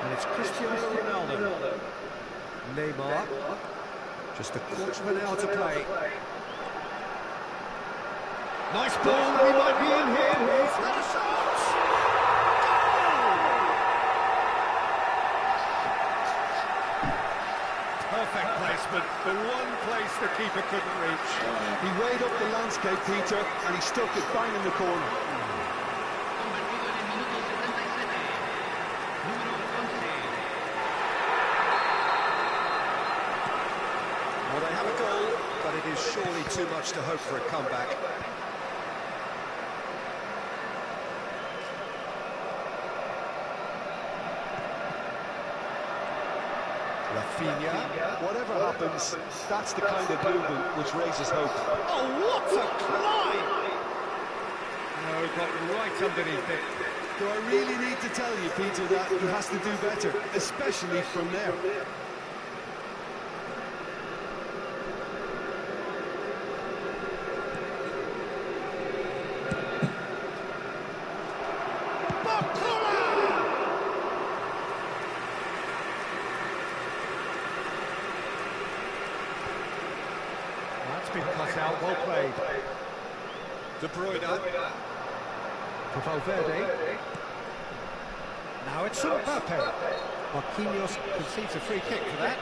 And it's Cristiano Ronaldo. Neymar. Just a quarter of an hour to play. Nice ball, and he might be in here. He's got a shot! Goal! Perfect placement, the one place the keeper couldn't reach. He weighed up the landscape, Peter, and he stuck it bang in the corner. Well, they have a goal, but it is surely too much to hope for a comeback. Rafinha. Whatever happens, that's the kind of movement which raises hope. Oh, what a climb! No, got right underneath it. Do I really need to tell you, Peter, that he has to do better, especially from there? That's been cut out, well played. De Bruyne. For Valverde. Now it's Mbappe. Marquinhos concedes a free kick for that.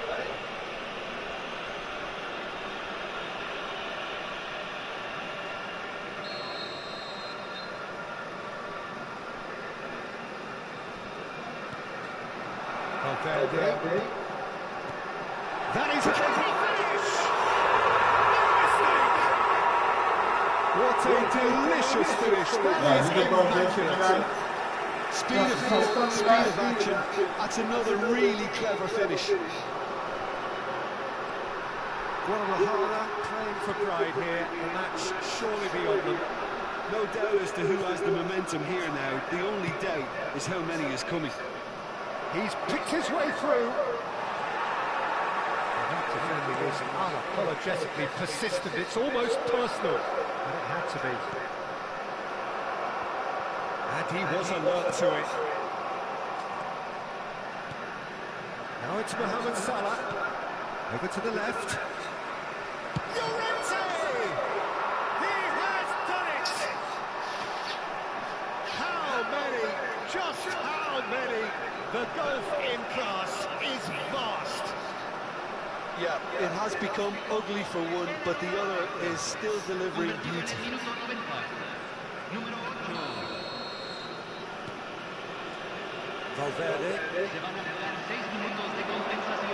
Valverde. That is a finish! What a delicious finish! That is immaculate. Speed of thought, speed of action. That's another really clever finish. Guadalajara playing for pride here. The match surely beyond them. No doubt as to who has the momentum here now. The only doubt is how many is coming. He's picked his way through. That defending is unapologetically persistent. It's almost personal. But it had to be. And he was alert to it. Now it's Mohamed Salah. Over to the left. Llorente! He has done it! How many? Just how many? The gulf in class is vast. Yeah, it has become ugly for one, but the other is still delivering beauty. Valverde.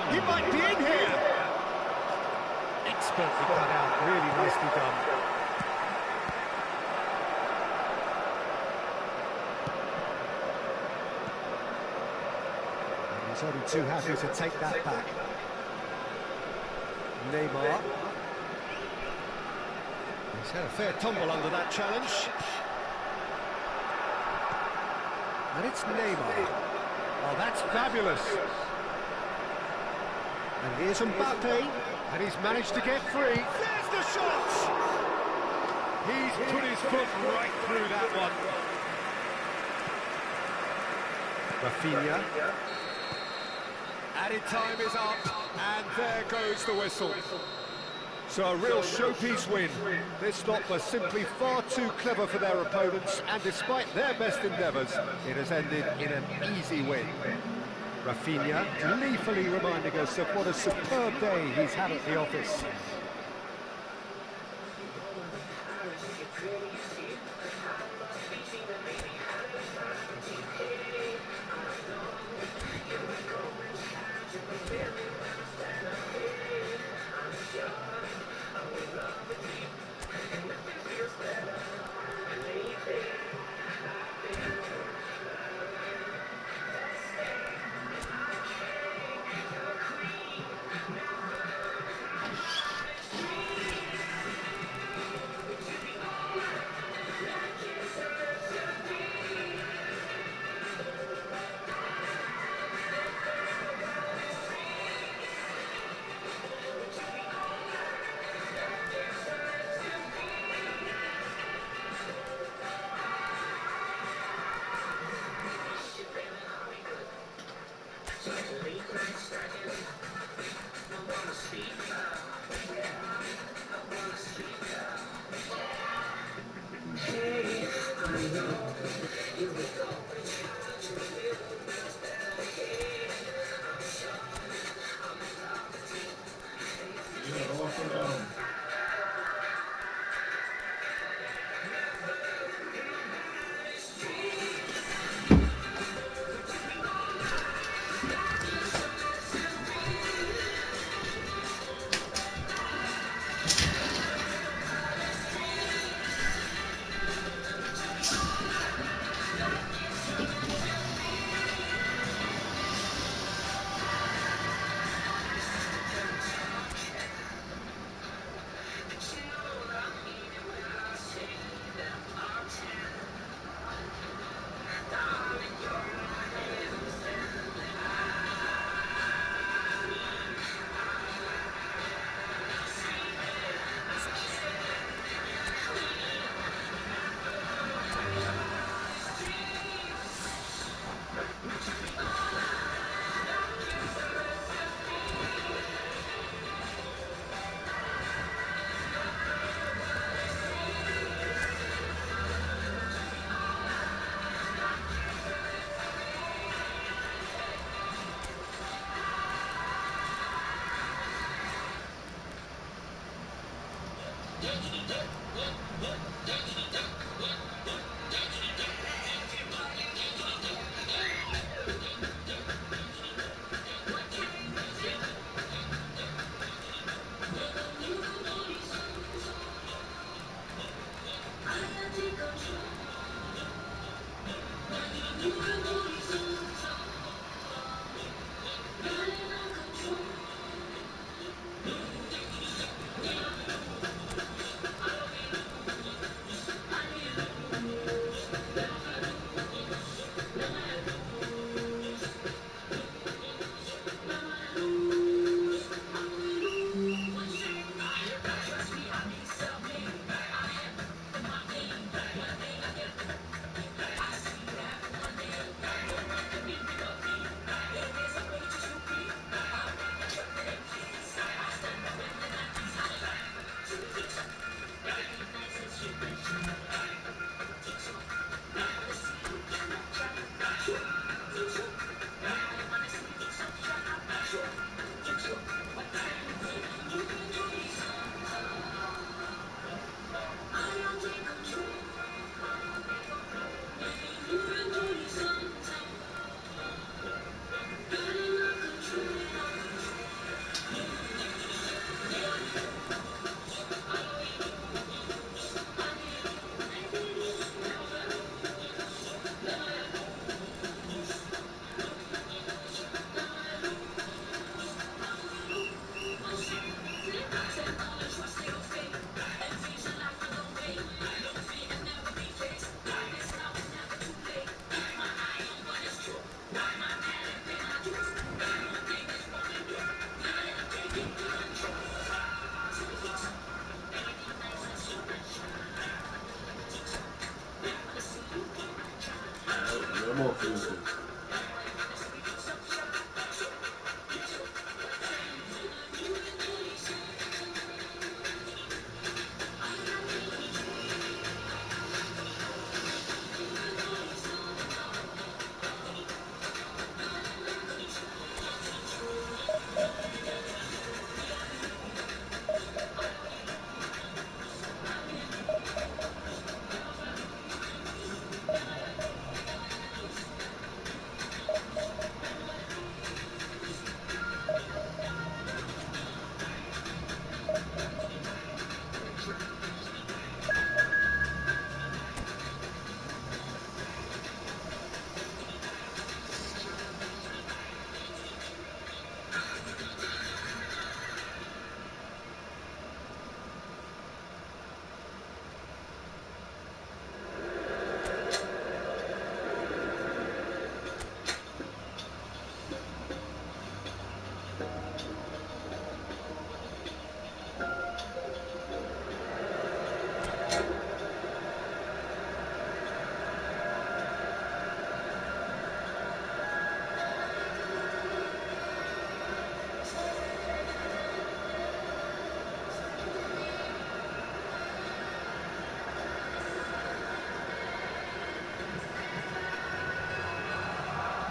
He might be in here. Expertly cut out, really nicely done. And he's only too happy to take that back. Neymar. He's had a fair tumble under that challenge. And it's Neymar. Oh, that's fabulous. And here's Mbappe. And he's managed to get free. There's the shot! He's put his foot right through that one. Rafinha. Added time is up, and there goes the whistle. So a real showpiece win. This lot were simply far too clever for their opponents, and despite their best endeavours, it has ended in an easy win. Rafinha gleefully reminding us of what a superb day he's had at the office. Yeah, off and down. more physical.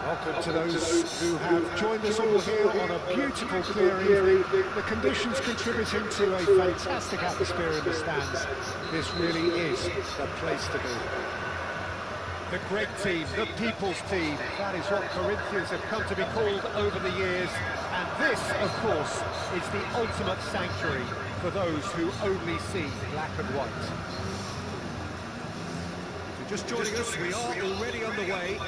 Welcome to those who have joined us all here on a beautiful, clear evening. The conditions contributing to a fantastic atmosphere in the stands. This really is the place to be. The great team, the people's team, that is what Corinthians have come to be called over the years. And this, of course, is the ultimate sanctuary for those who only see black and white. If you're just joining us, we are already on the way.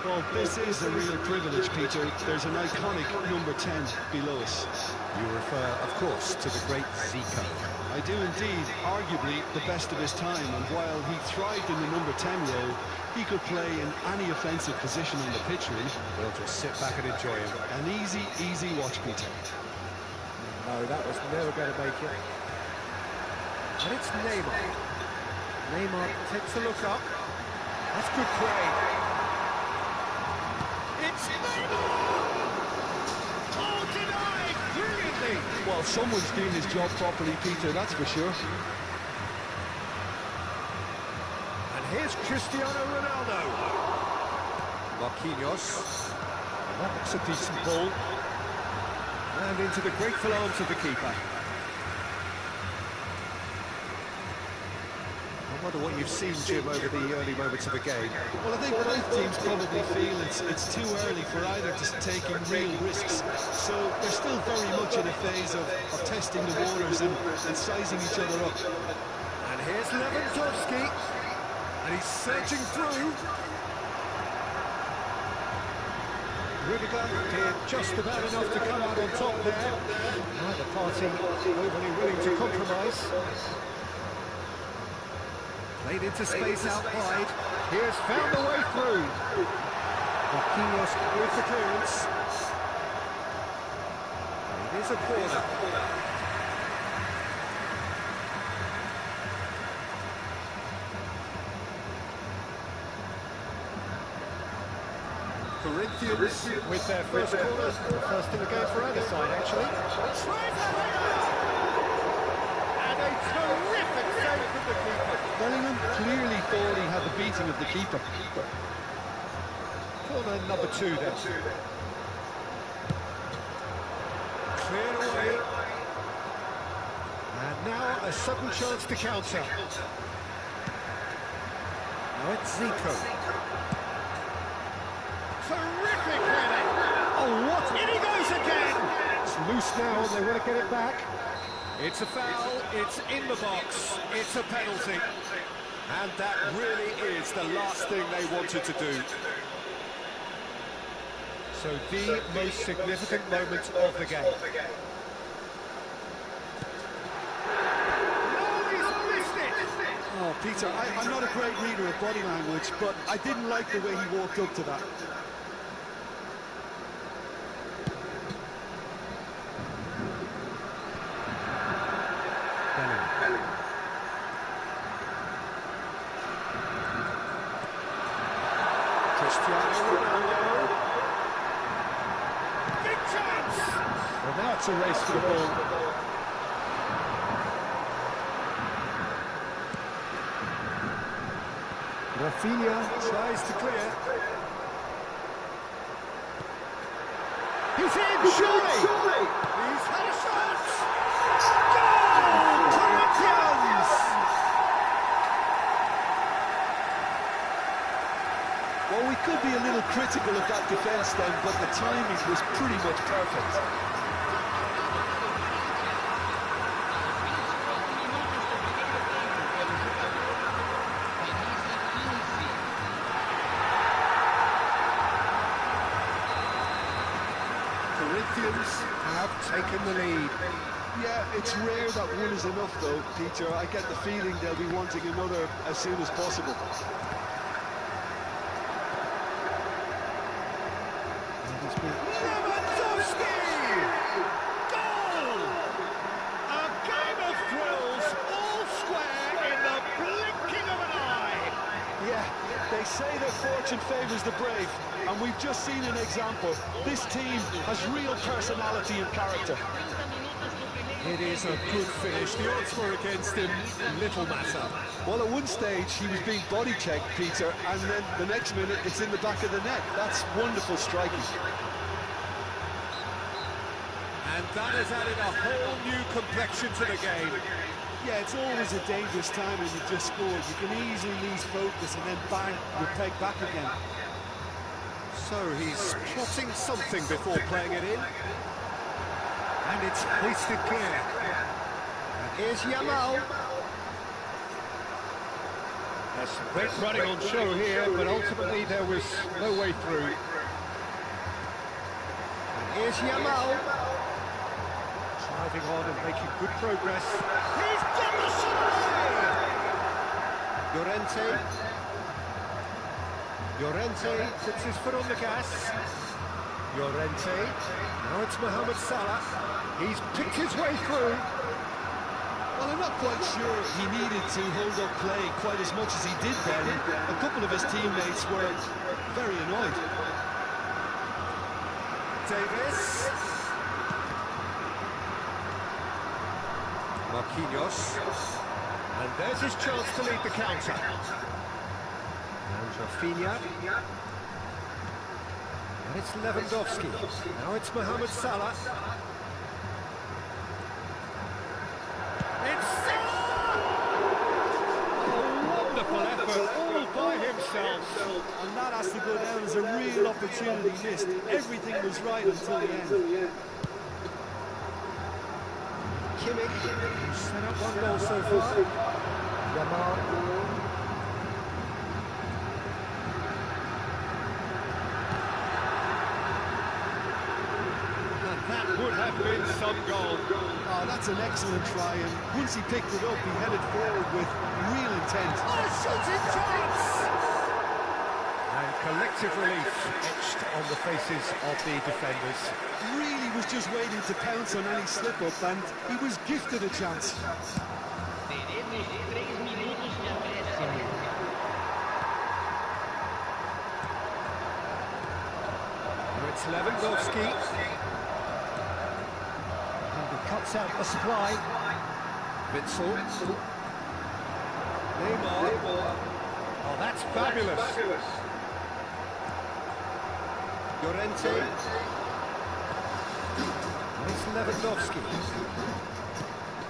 Well, this is a real privilege, Peter. There's an iconic number 10 below us. You refer, of course, to the great Zico. I do indeed, arguably the best of his time, and while he thrived in the number 10 role, he could play in any offensive position on the pitch, really. We'll just sit back and enjoy him. An easy watch, Peter. No, that was never going to make it. And it's Neymar. Neymar takes a look up. That's good play. It's Neymar! Oh, denied! Brilliantly! Well, someone's doing his job properly, Peter, that's for sure. And here's Cristiano Ronaldo. Marquinhos. That's a decent ball. And into the grateful arms of the keeper. I wonder what you've seen, Jim, over the early moments of the game. Well, I think both teams probably feel it's too early for either to take real risks. So they're still very much in a phase of testing the waters and sizing each other up. And here's Lewandowski. And he's searching through. Rudiger did just about enough to come out on top there. Neither party overly willing to compromise. Played into space out wide. He has found a way through. Marquinhos with the clearance. It is a corner. Corinthians with their first corner. First in the game for either side, actually. And a terrific save from the keeper. Bellingham clearly thought he had the beating of the keeper. Corner number 2 then. Cleared away. And now a sudden chance to counter. Now it's Zico. Terrific heading! Oh, what? In he goes again! It's loose now, and they want to get it back. It's a foul, it's in the box, it's a penalty. And that really is the last thing they wanted to do. So the most significant moment of the game. No, he's missed it! Oh, Peter, I'm not a great reader of body language, but I didn't like the way he walked up to that. Big chance! Well, now it's a race for the ball. Rafinha tries to clear. He's in, surely! He's had a shot! Goal! Corinthians! Well, we could be a little critical of that defence then, but the timing was pretty much perfect. Corinthians have taken the lead. Yeah, it's rare that one is enough though, Peter. I get the feeling they'll be wanting another as soon as possible. Lewandowski! Goal! A game of thrills, all square in the blinking of an say that fortune favours the brave, and we've just seen an example. This team has real personality and character. It is a good finish. The odds were against him. Little matter. Well, at one stage, he was being body-checked, Peter, and then the next minute, it's in the back of the net. That's wonderful striking. And that has added a whole new complexion to the game. Yeah, it's always a dangerous time when you've just scored. You can easily lose focus and then bang, you're pegged back again. So he's plotting something before playing it in. And it's hoisted clear. And here's Yamal. There's some great running on show here, but ultimately there was no way through. And here's Yamal. Driving on and making good progress. He's got the shot! Llorente puts his foot on the gas. Llorente. Now it's Mohamed Salah. He's picked his way through. Well, I'm not quite sure he needed to hold up play quite as much as he did then. A couple of his teammates were very annoyed. Davis. Marquinhos. And there's his chance to lead the counter. And Rafinha. And it's Lewandowski. Now it's Mohamed Salah. It's Salah! A wonderful effort, all by himself. And that has to go down as a real opportunity missed. Everything was right until the end. Kimmich, who's set up one goal so far. Yamal. And that would have been some goal. Oh, that's an excellent try, and once he picked it up, he headed forward with real intent. Oh, shooting chance! And collective relief etched on the faces of the defenders. Really was just waiting to pounce on any slip-up, and he was gifted a chance. It's Lewandowski. And he cuts out the supply. Vincent. Neymar. Oh, that's fabulous. Llorente. And it's Lewandowski.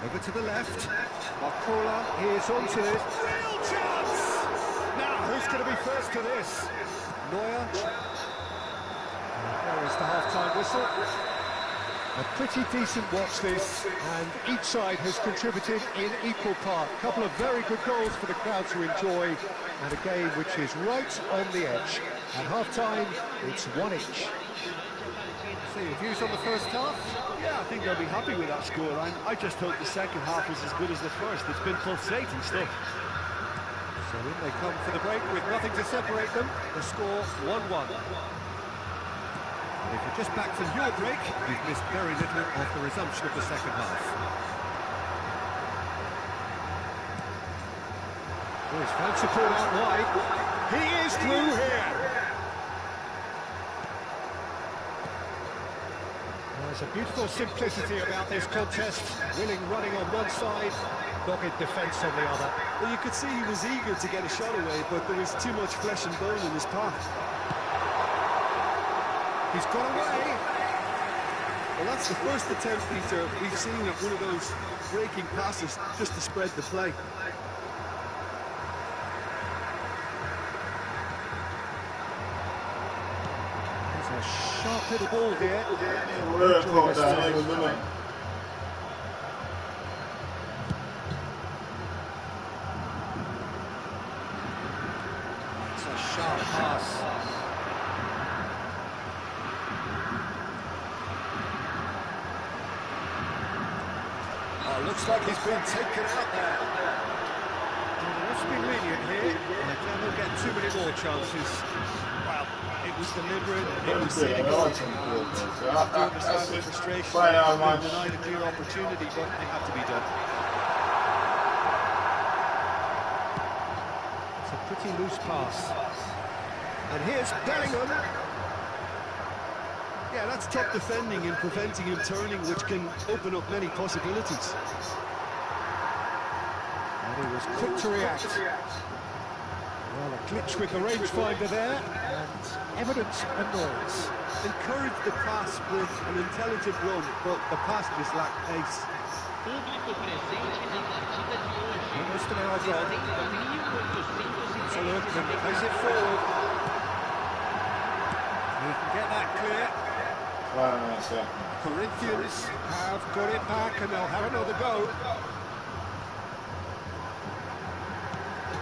Over to the left. Barcola is onto it. Real chance! Now, who's going to be first to this? Neuer. There is the half-time whistle. A pretty decent watch this, and each side has contributed in equal part. A couple of very good goals for the crowd to enjoy, and a game which is right on the edge. At half-time, it's one each. So your views on the first half? Yeah, I think they'll be happy with that scoreline. I just hope the second half was as good as the first. It's been pulsating stuff. So in they come for the break with nothing to separate them. The score 1-1. If you're just back from your break, you've missed very little of the resumption of the second half. Oh, he's found support out wide. He is through here. There's a beautiful simplicity about this contest. Willing running on one side, dogged defence on the other. Well, you could see he was eager to get a shot away, but there was too much flesh and bone in his path. He's got away. Well, that's the first attempt, Peter, we've seen at one of those breaking passes just to spread the play. There's a sharp little ball here. It's a sharp pass. Looks like he's been taken out there. Well, let's be lenient here. I don't will get too many more chances. Well, it was deliberate, it was cynical. I understand the frustration. They denied a clear opportunity, but it had to be done. It's a pretty loose pass. And here's Bellingham. Yeah, that's top defending and preventing him turning, which can open up many possibilities. And he was quick to react. Well, a glitch with the rangefinder there, and evidence annoyance. Encourage the pass with an intelligent run, but the pass just lacked pace. Público presente na partida de hoje. Almost an hour gone. 70.870. It's a look and plays it forward. He can get that clear. Corinthians have got it back and they'll have another go.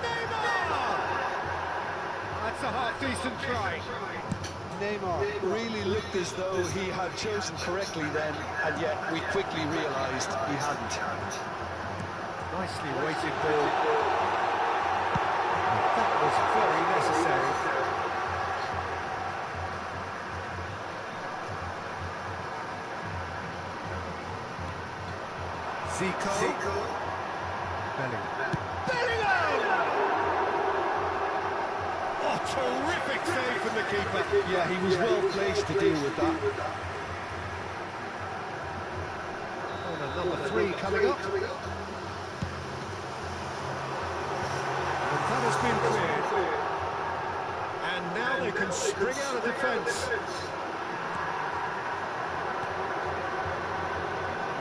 Neymar! That's a half-decent try. Neymar really looked as though he had chosen correctly then, and yet we quickly realised he hadn't. Nicely weighted ball. That was very necessary. Zico. Bellingham! Oh, terrific save from the keeper. Yeah, he was well placed to deal with that. And number 3 coming up. And that has been cleared. And now they can spring out of defence.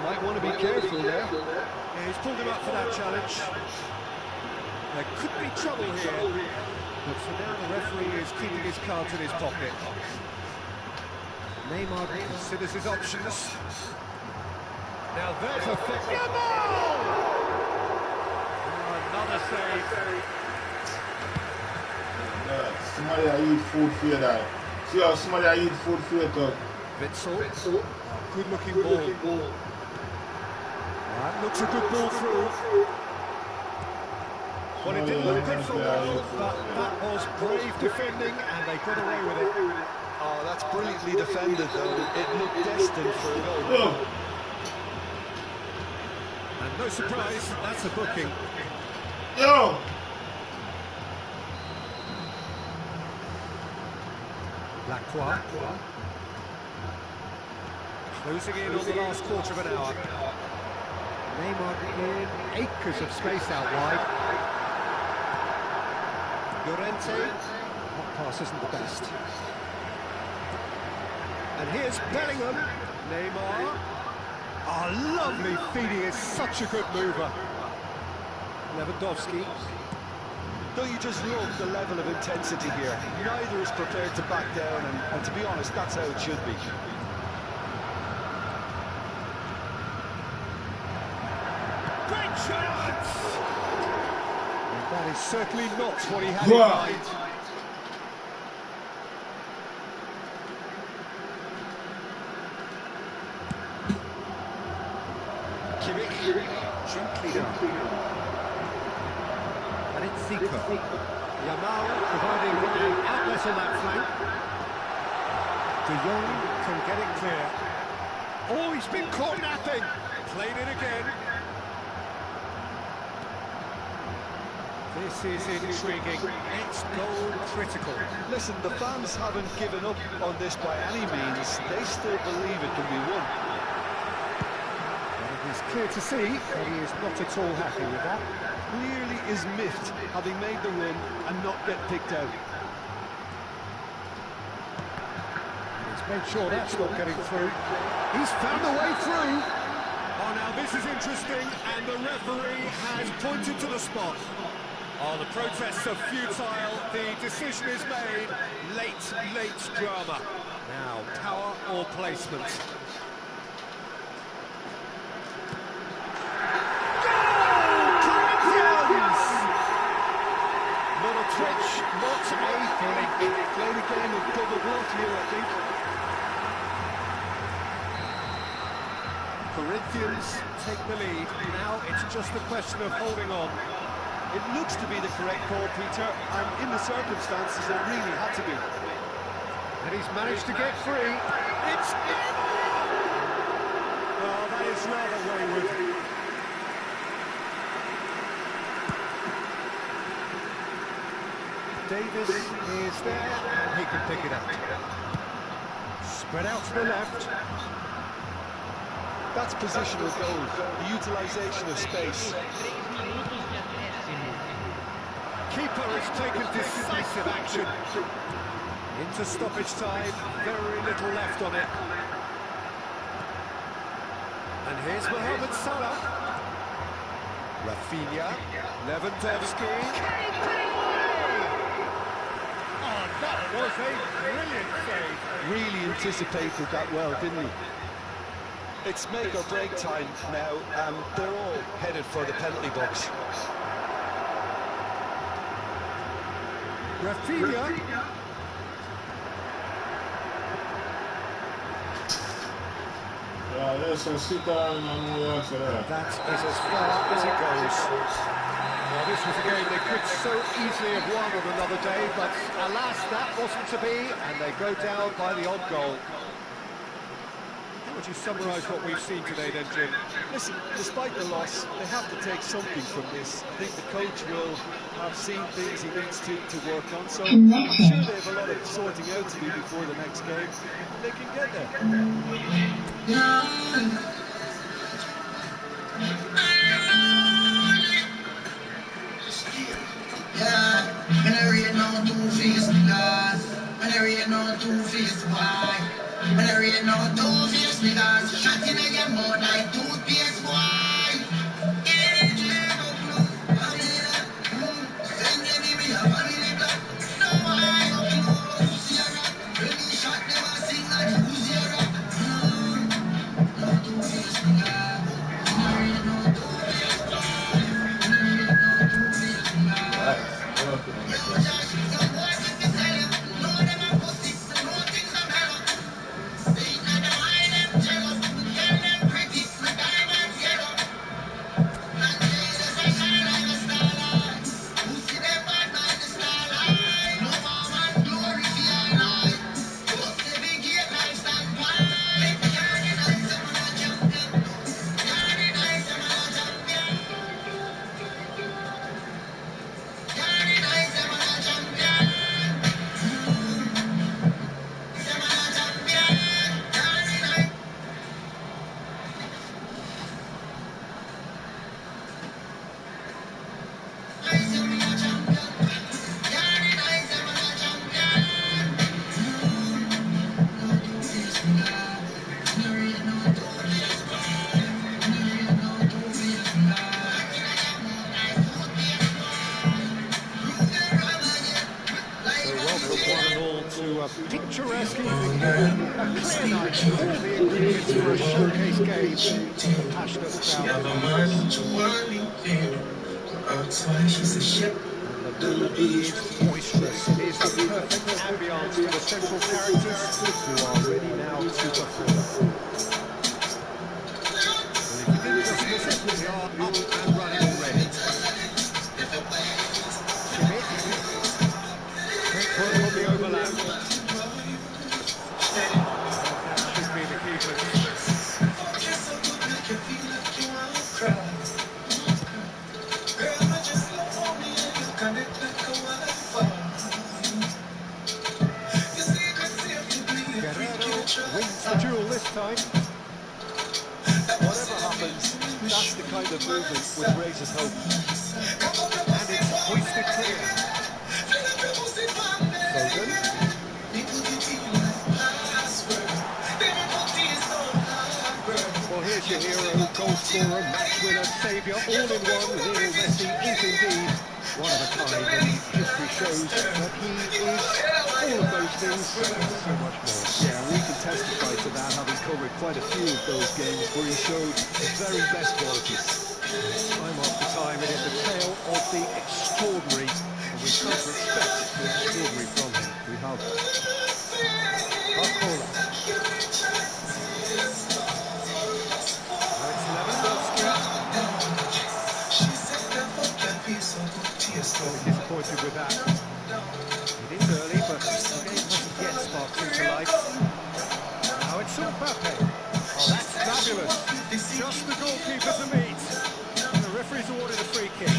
Might want to be careful there. Yeah, he's pulled him up for that challenge. There could be trouble here. But for now, the referee is keeping his cards in his pocket. Neymar considers his options. Now there's a flick. Another save. Somebody I eat food for that. See how somebody I eat food for it. Witzel. Good looking ball. That looks a good ball through. Well, it didn't look good for a while, but that was brave defending and they got away with it. Oh, that's brilliantly defended though. It looked destined for a goal. And no surprise, that's a booking. Yo! Lacroix. Closing in on the last quarter of an hour. Neymar in acres of space out wide. Llorente. That pass isn't the best. And here's Bellingham. Neymar. Oh, lovely feed. He is such a good mover. Lewandowski. Don't you just love the level of intensity here? Neither is prepared to back down, and to be honest, that's how it should be. Great chance! And that is certainly not what he had in mind. Kimmich, gently down. And it's Zico. Yamal providing an outlet on that flank. De Jong can get it clear. Oh, he's been caught napping. Played it again. This is intriguing. It's goal critical. Listen, the fans haven't given up on this by any means. They still believe it can be won. And it is clear to see that he is not at all happy with that. Clearly is miffed, having made the run and not get picked out. He's made sure that's not getting through. He's found a way through. Oh, now this is interesting, and the referee has pointed to the spot. Oh, the protests are futile. The decision is made. Late drama. Now, power or placement. Not a twitch, not a blink. Played a game of double bluff here, I think. Corinthians take the lead. Now it's just a question of holding on. It looks to be the correct call, Peter, and in the circumstances it really had to be. And he's managed to get free. It's oh, that is rather wayward. Davis is there, and he can pick it up. Spread out to the left. That's positional goal, the utilisation of space. Keeper has taken decisive action. Into stoppage time, very little left on it. And here's Mohamed Salah. Rafinha, Lewandowski. Oh, that was a brilliant save. Really anticipated that well, didn't he? It's make or break time now, and they're all headed for the penalty box. Rafinha. There's some sit down and all that for that. That is as far as it goes. Well, this was a game they could so easily have won on another day, but alas, that wasn't to be, and they go down by the odd goal. How would you summarise what we've seen today then, Jim? Listen, despite the loss, they have to take something from this. I think the coach will have seen things he needs to work on, so I'm sure they have a lot of sorting out to do before the next game. They can get there. Yeah, when I read no two-faced niggas, when I read no two-faced boy, when I read no two-faced niggas, shot in again more like toothpaste boy. Yeah, no clue, family that, send them in me a family black, no I no clue, who's your rap, when he shot them I sing like who's your rap, no two-faced niggas, when I read no two-faced boy, when I read no two-faced niggas. Picturesque evening here, a clear night, all the ingredients for a showcase game, a passionate crowd. The mood is boisterous, it is the perfect ambience for the central characters who are ready now to perform. Well, if you didn't just miss it, we are up and running already. Great work on the overlap. Wins the duel this time. Whatever happens, that's the kind of movement which raises hope. And it's hoisted clear. Foden. Well, here's your hero, goal scorer, match winner, saviour, all in one. Lionel Messi is indeed one of a kind, and history shows that he is all of those things and so much more. Yeah, we can testify to that, having covered quite a few of those games where he showed the very best qualities. Time after time, it is a tale of the extraordinary, and we've come to expect the extraordinary from him. We have. Aleennicolay. Now it's Lewandowski. Very disappointed with that. It is early, but the game hasn't yet sparked into life. Now it's Mbappe. Oh, that's fabulous. Just the goalkeeper to meet. And the referee's awarded a free kick.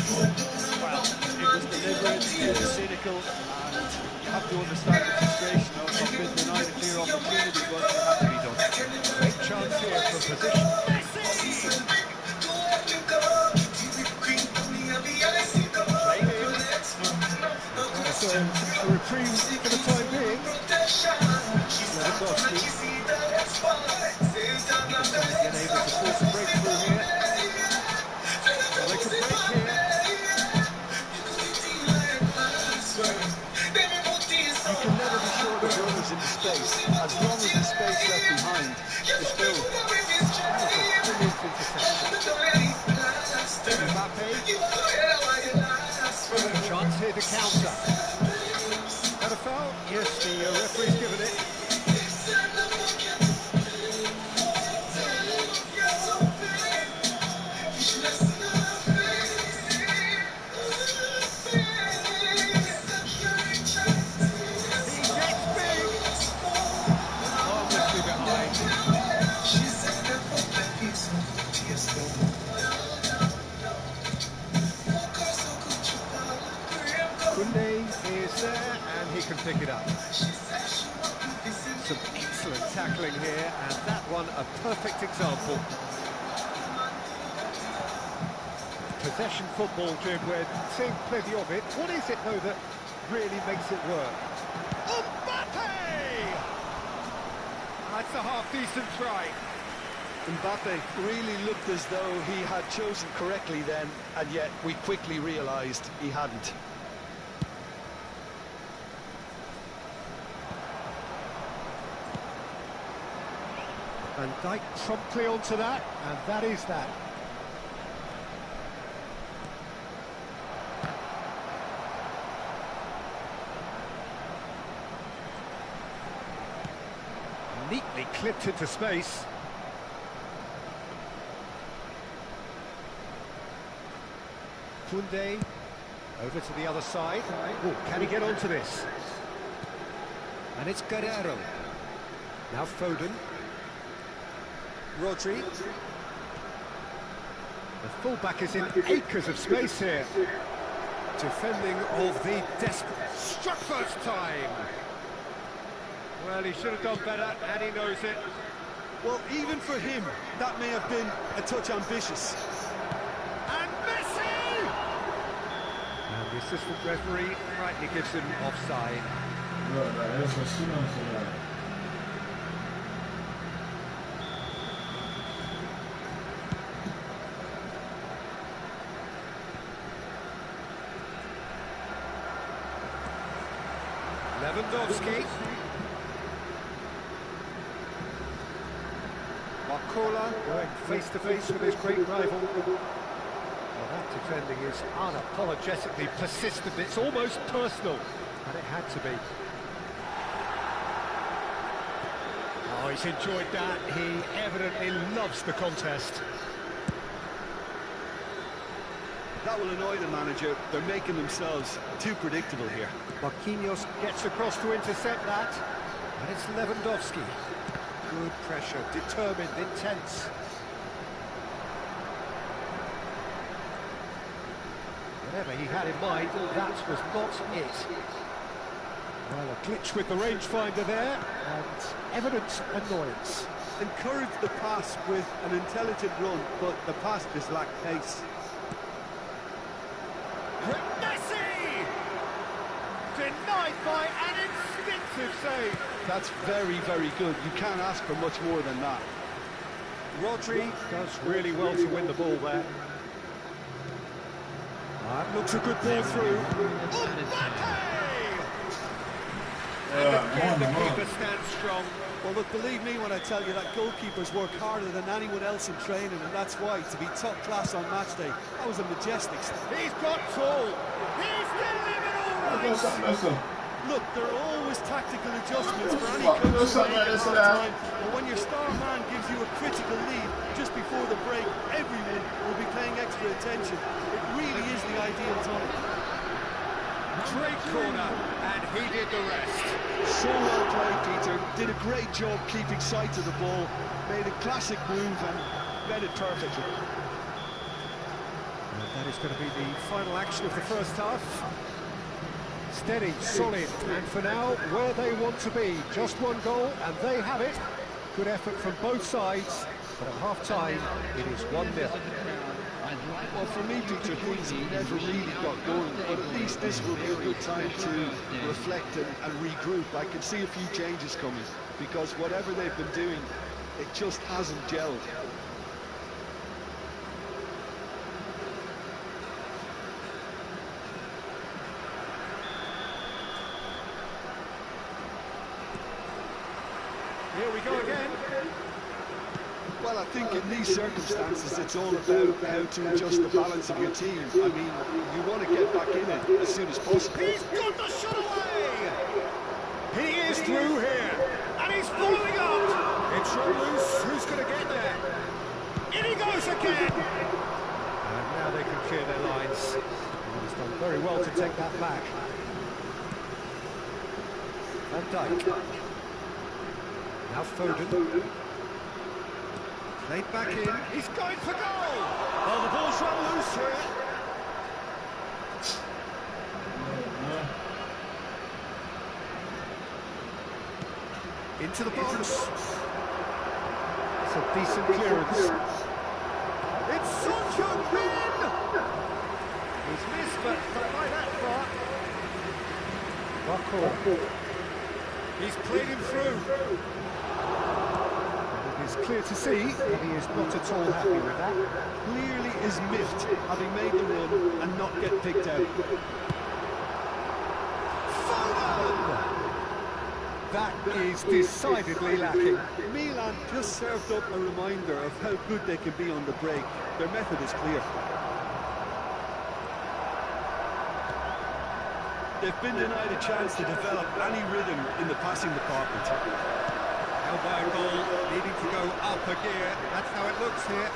Well, it was the deliver it, too cynical, and you have to understand the frustration of being denied a clear opportunity, but it had to be done. Great chance here from position. Played in. That's a reprieve for the time being. Lewandowski. Either side yet able to force a breakthrough here. Well, they could break here. You can never be sure the runner's into space. As long as the space left behind is filled. That was a brilliant interception. Mbappe. Chance here to counter. Got a foul? Yes, the referee's given it. Is there, and he can pick it up. Some excellent tackling here, and that one a perfect example. Possession football, Jim, we're seeing plenty of it. What is it, though, that really makes it work? Mbappe! That's a half-decent try. Mbappe really looked as though he had chosen correctly then, and yet we quickly realised he hadn't. Van Dijk promptly onto that, and that is that. Neatly clipped into space. Koundé over to the other side. Oh, can he get onto this? And it's Guerrero. Now Foden. Rodri. The fullback is in acres of space here. Defending of the desperate. Struck first time. Well, he should have done better, and he knows it. Well, even for him, that may have been a touch ambitious. And Messi! And the assistant referee rightly gives him offside. Lewandowski. Marcola going face-to-face with his great rival. Well, that defending is unapologetically persistent. It's almost personal, and it had to be. Oh, he's enjoyed that. He evidently loves the contest. That will annoy the manager. They're making themselves too predictable here. Marquinhos gets across to intercept that. And it's Lewandowski. Good pressure, determined, intense. Whatever he had in mind, that was not it. Well, a glitch with the rangefinder there, and evident annoyance. Encourage the pass with an intelligent run, but the pass just lacked pace. Messi! Denied by an instinctive save. That's very, very good. You can't ask for much more than that. Rodri does really well to win the ball there. That looks a good ball through. And again, the keeper stands strong. Well, look, believe me when I tell you that goalkeepers work harder than anyone else in training, and that's why, to be top class on match day, that was a majestic step. He's got tall. He's delivered all right. Look, there are always tactical adjustments for any coach to make at half-time, but when your star man gives you a critical lead just before the break, everyone will be paying extra attention. It really is the ideal time. Great corner, and he did the rest. So well played, Peter. Did a great job keeping sight of the ball, made a classic move and read it perfectly. That is going to be the final action of the first half. Steady, solid, and for now, where they want to be. Just one goal, and they have it. Good effort from both sides, but at half-time, it is 1-0. Well, for me, Peter, things never really got going, but at least this will be a good time to reflect and regroup. I can see a few changes coming, because whatever they've been doing, it just hasn't gelled. Here we go again. Well, I think in these circumstances, it's all about how to adjust the balance of your team. I mean, you want to get back in it as soon as possible. He's got the shot away! He is through here, and he's following up! It's run loose, who's going to get there? In he goes again! And now they can clear their lines. He's done very well to take that back. Van Dijk. Now Foden. Played back in. He's going for goal! Oh, the ball's run loose here. Into the box. It's a decent clearance. It's Son Heung-min! He's missed, but not by that far. Buckle. He's played him through. It's clear to see that he is not at all happy with that. Clearly is miffed, having made the run and not get picked out. Foden! That is decidedly lacking. Milan just served up a reminder of how good they can be on the break. Their method is clear. They've been denied a chance to develop any rhythm in the passing department. Elbow goal, needing to go up a gear. That's how it looks here.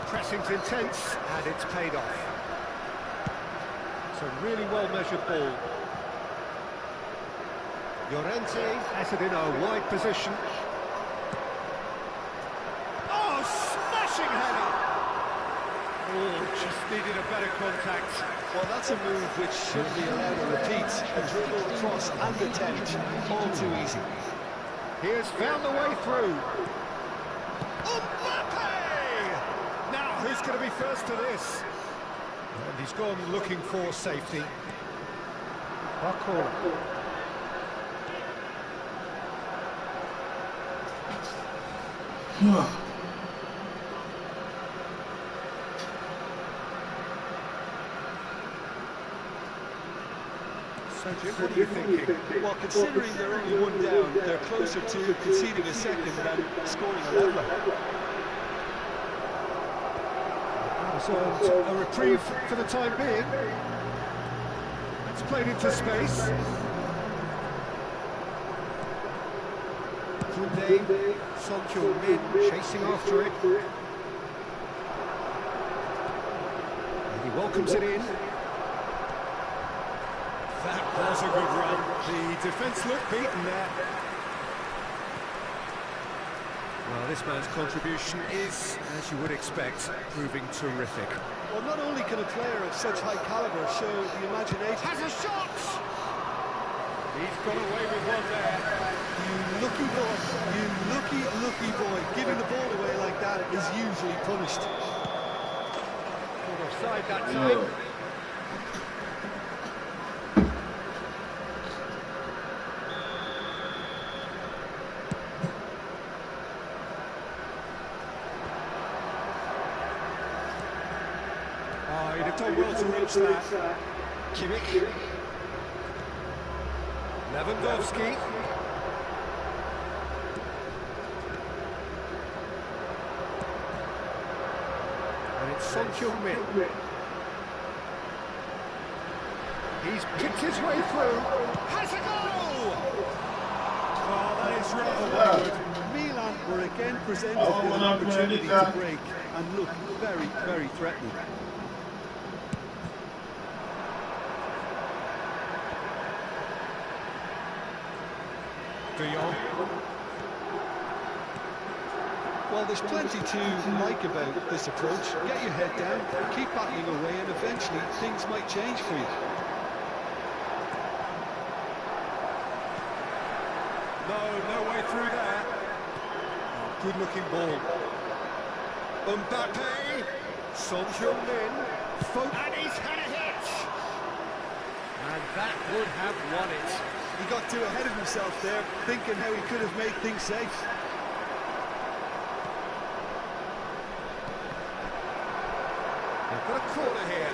Pressing's intense, and it's paid off. It's a really well-measured ball. Llorente has it in a wide position. Oh, smashing header! Oh, just needed a better contact. Well, that's a move which should be allowed to repeat. A dribble, cross and attempt, all too easy. He has found the way through. Mbappe! Now, who's going to be first to this? And he's gone looking for safety. Buckle. So, Jim, what are you thinking? Well, considering they're only one down, they're closer to conceding a second than scoring a leveller. So, a reprieve for the time being. It's played into space. Koundé, Son Heung-min chasing after it. And he welcomes it in. That was a good run. The defence looked beaten there. Well, this man's contribution is, as you would expect, proving terrific. Well, not only can a player of such high calibre show the imagination... Has a shot! He's got away with one there. You lucky boy, you lucky boy. Giving the ball away like that is usually punished. Caught offside that time. Oh, he'd have done well to reach that. Kimmich. Lewandowski. And it's Son Heung-min. He's picked his way through. Has a goal! Oh, that is rather awkward. Milan were again presented with an opportunity to break and look very, very threatening. De Jong. Well, there's plenty to like about this approach. Get your head down, keep battling away, and eventually things might change for you. No way through there. Oh, good-looking ball. Mbappe, Son Heung-min, and he's had a hit. And that would have won it. He got too ahead of himself there, thinking how he could have made things safe. They've got a corner here.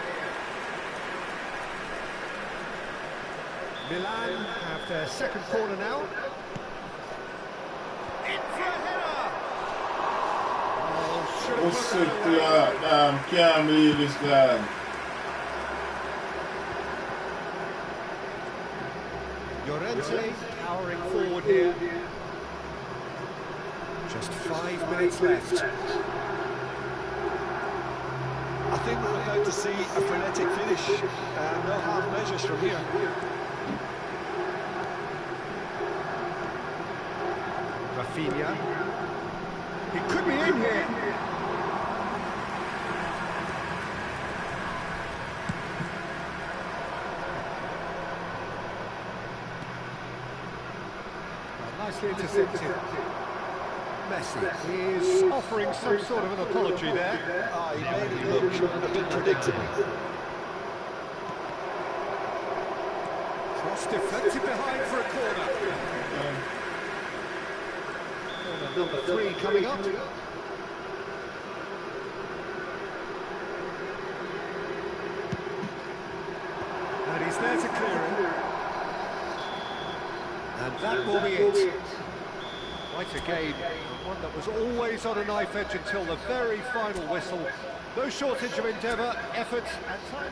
Milan have their second corner now. In for a header! Oh, should have What's put it, that away. damn, can't believe this guy. Llorente powering forward here. Just 5 minutes left. I think we're about to see a frenetic finish. No half measures from here. Rafinha. He could be in here. Well, nicely intercepted. Messi is offering some sort of an apology there. He made it look a bit predictable. Cross deflected behind for a corner. Corner number 3 coming up. And he's there to clear it. And that will be it. Quite a game, and one that was always on a knife edge until the very final whistle. No shortage of endeavour, effort and time.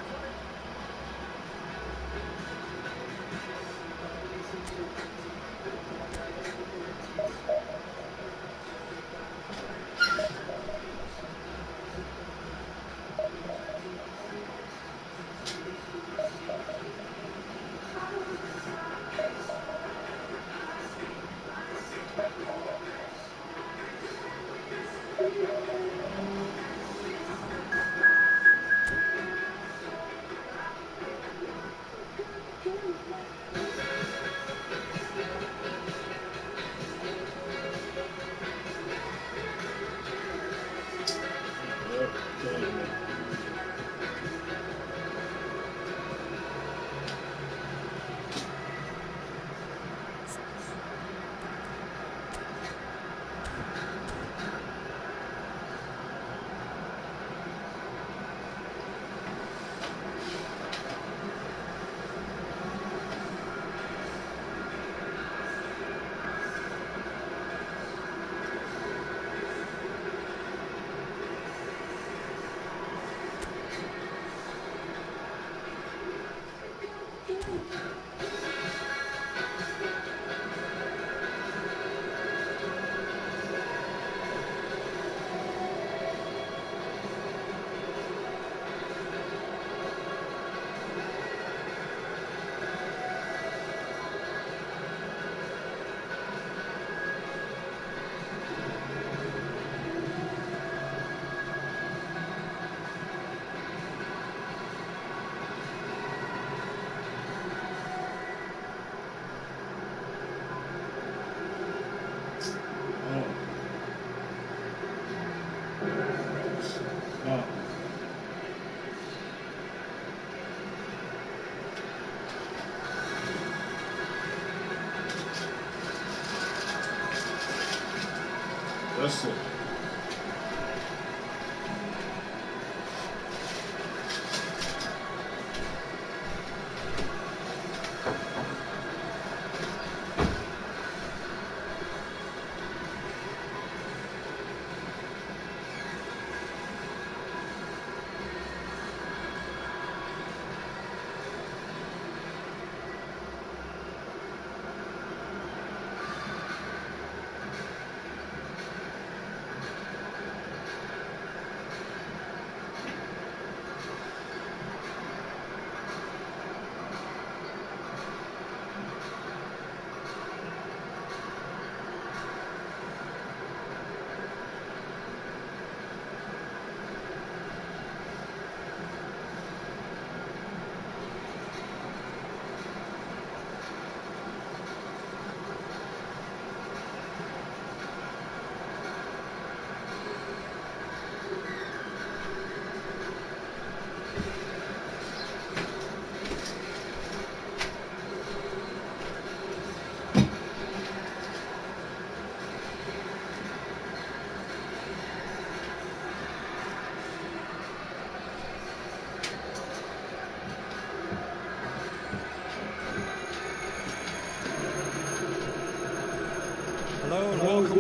That's it.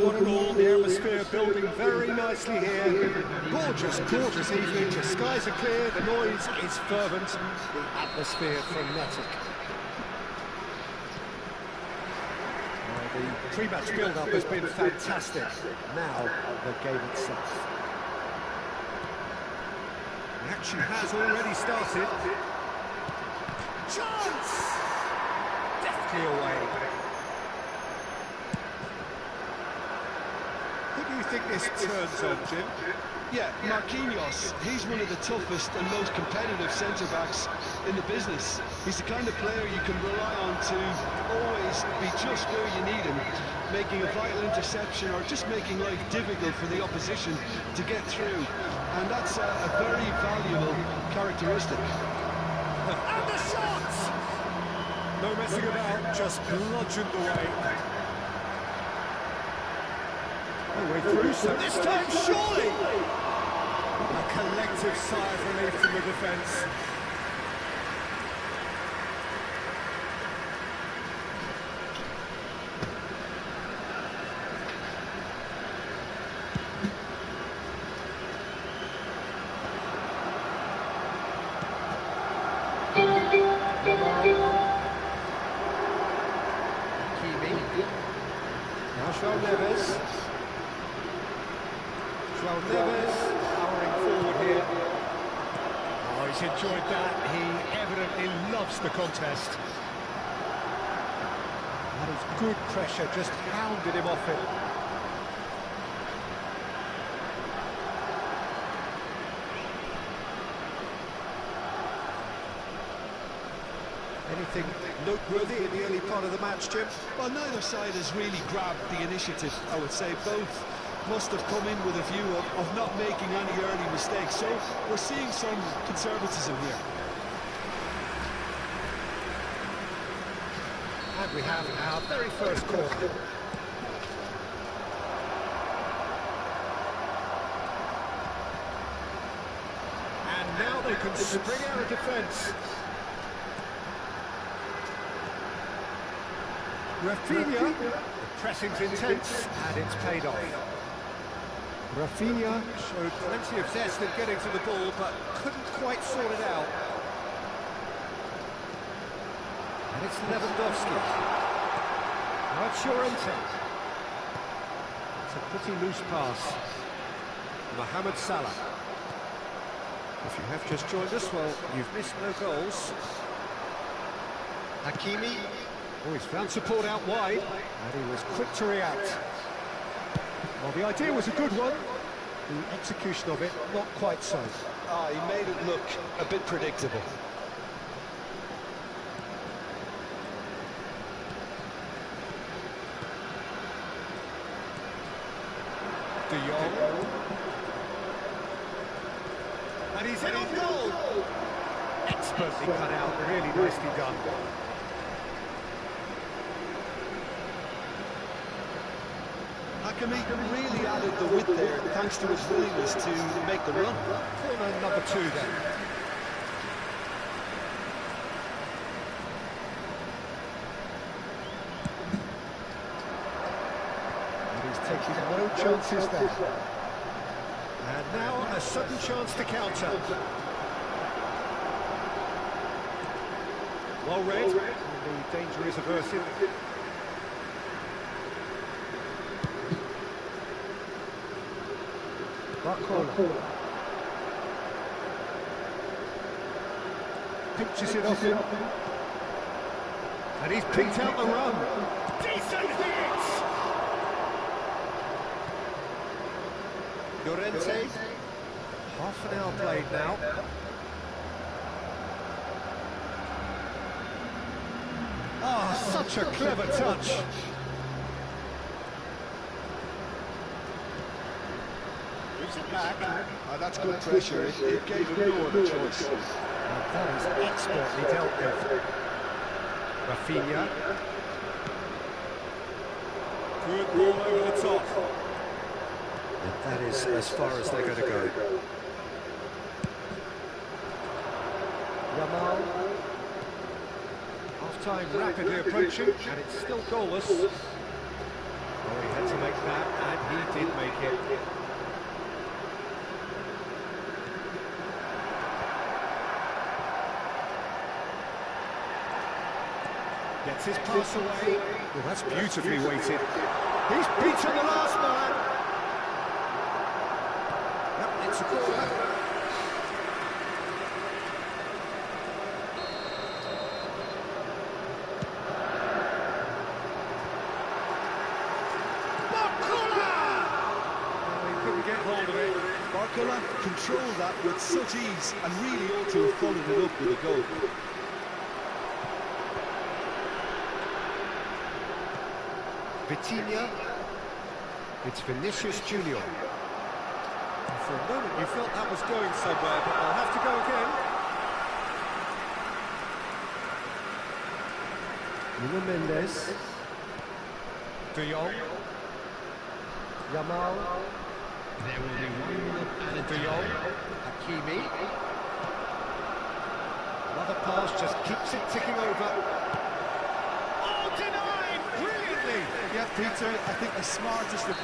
not at all. The atmosphere building very nicely here. Gorgeous, gorgeous evening. The skies are clear, the noise is fervent, the atmosphere frenetic. The pre-match build-up has been fantastic. Now, the game itself. The action has already started. Chance! Deftly away. Who do you think this turns on, Jim? Yeah, Marquinhos, he's one of the toughest and most competitive centre-backs in the business. He's the kind of player you can rely on to always be just where you need him, making a vital interception or just making life difficult for the opposition to get through. And that's a very valuable characteristic. And the shot! No messing about, just bludgeoned away. Way through, so this time surely! A collective sigh of relief from the defence. Neves. João Neves powering forward here. Oh, he's enjoyed that. He evidently loves the contest. That is good pressure, just hounded him off it. Anything noteworthy in the early part of the match, Jim? Well, neither side has really grabbed the initiative, I would say. Both must have come in with a view of not making any early mistakes. So we're seeing some conservatism here. And we have our very first corner. And now they can spring out of defence. Rafinha, the pressing's intense, and it's paid off. Rafinha showed plenty of zest in getting to the ball, but couldn't quite sort it out. And it's Lewandowski. Now it's Llorente. It's a pretty loose pass. Mohamed Salah. If you have just joined us, well, you've missed no goals. Hakimi. Oh, he's found support out wide, and he was quick to react. Well, the idea was a good one. The execution of it, not quite so. He made it look a bit predictable. De Jong. And he's in on goal! Expertly cut out, really nicely done. Hakimi really added the width there, thanks to his willingness to make the run. Corner number 2 then. And he's taking no chances there. And now a sudden chance to counter. Well read, and the danger is averted. Barcola. Pinches it off him. And he's picked out the run. Decent hit! Llorente. Half an hour played now. Ah, such a clever touch. Back. That's good pressure. It gave him no other choice. And that is expertly dealt with. Rafinha. Good ball over the top. And that is as far as they're going to go. Yamal. Half-time rapidly approaching, and it's still goalless. Oh, he had to make that, and he did make it. Gets his pass away. Well, that's beautifully weighted. He's beaten the last man. Yep, it's a corner. Barcola controlled that with such ease and really ought to have followed it up with a goal. Vitinha. It's Vinicius Junior. For a moment you felt that was going somewhere, but they'll have to go again. Nuno Mendes. De Jong. Yamal. There will be one added. De Jong. Hakimi. Another pass just keeps it ticking over. Oh, denied! Brilliantly! Yeah, Peter, I think the smartest of...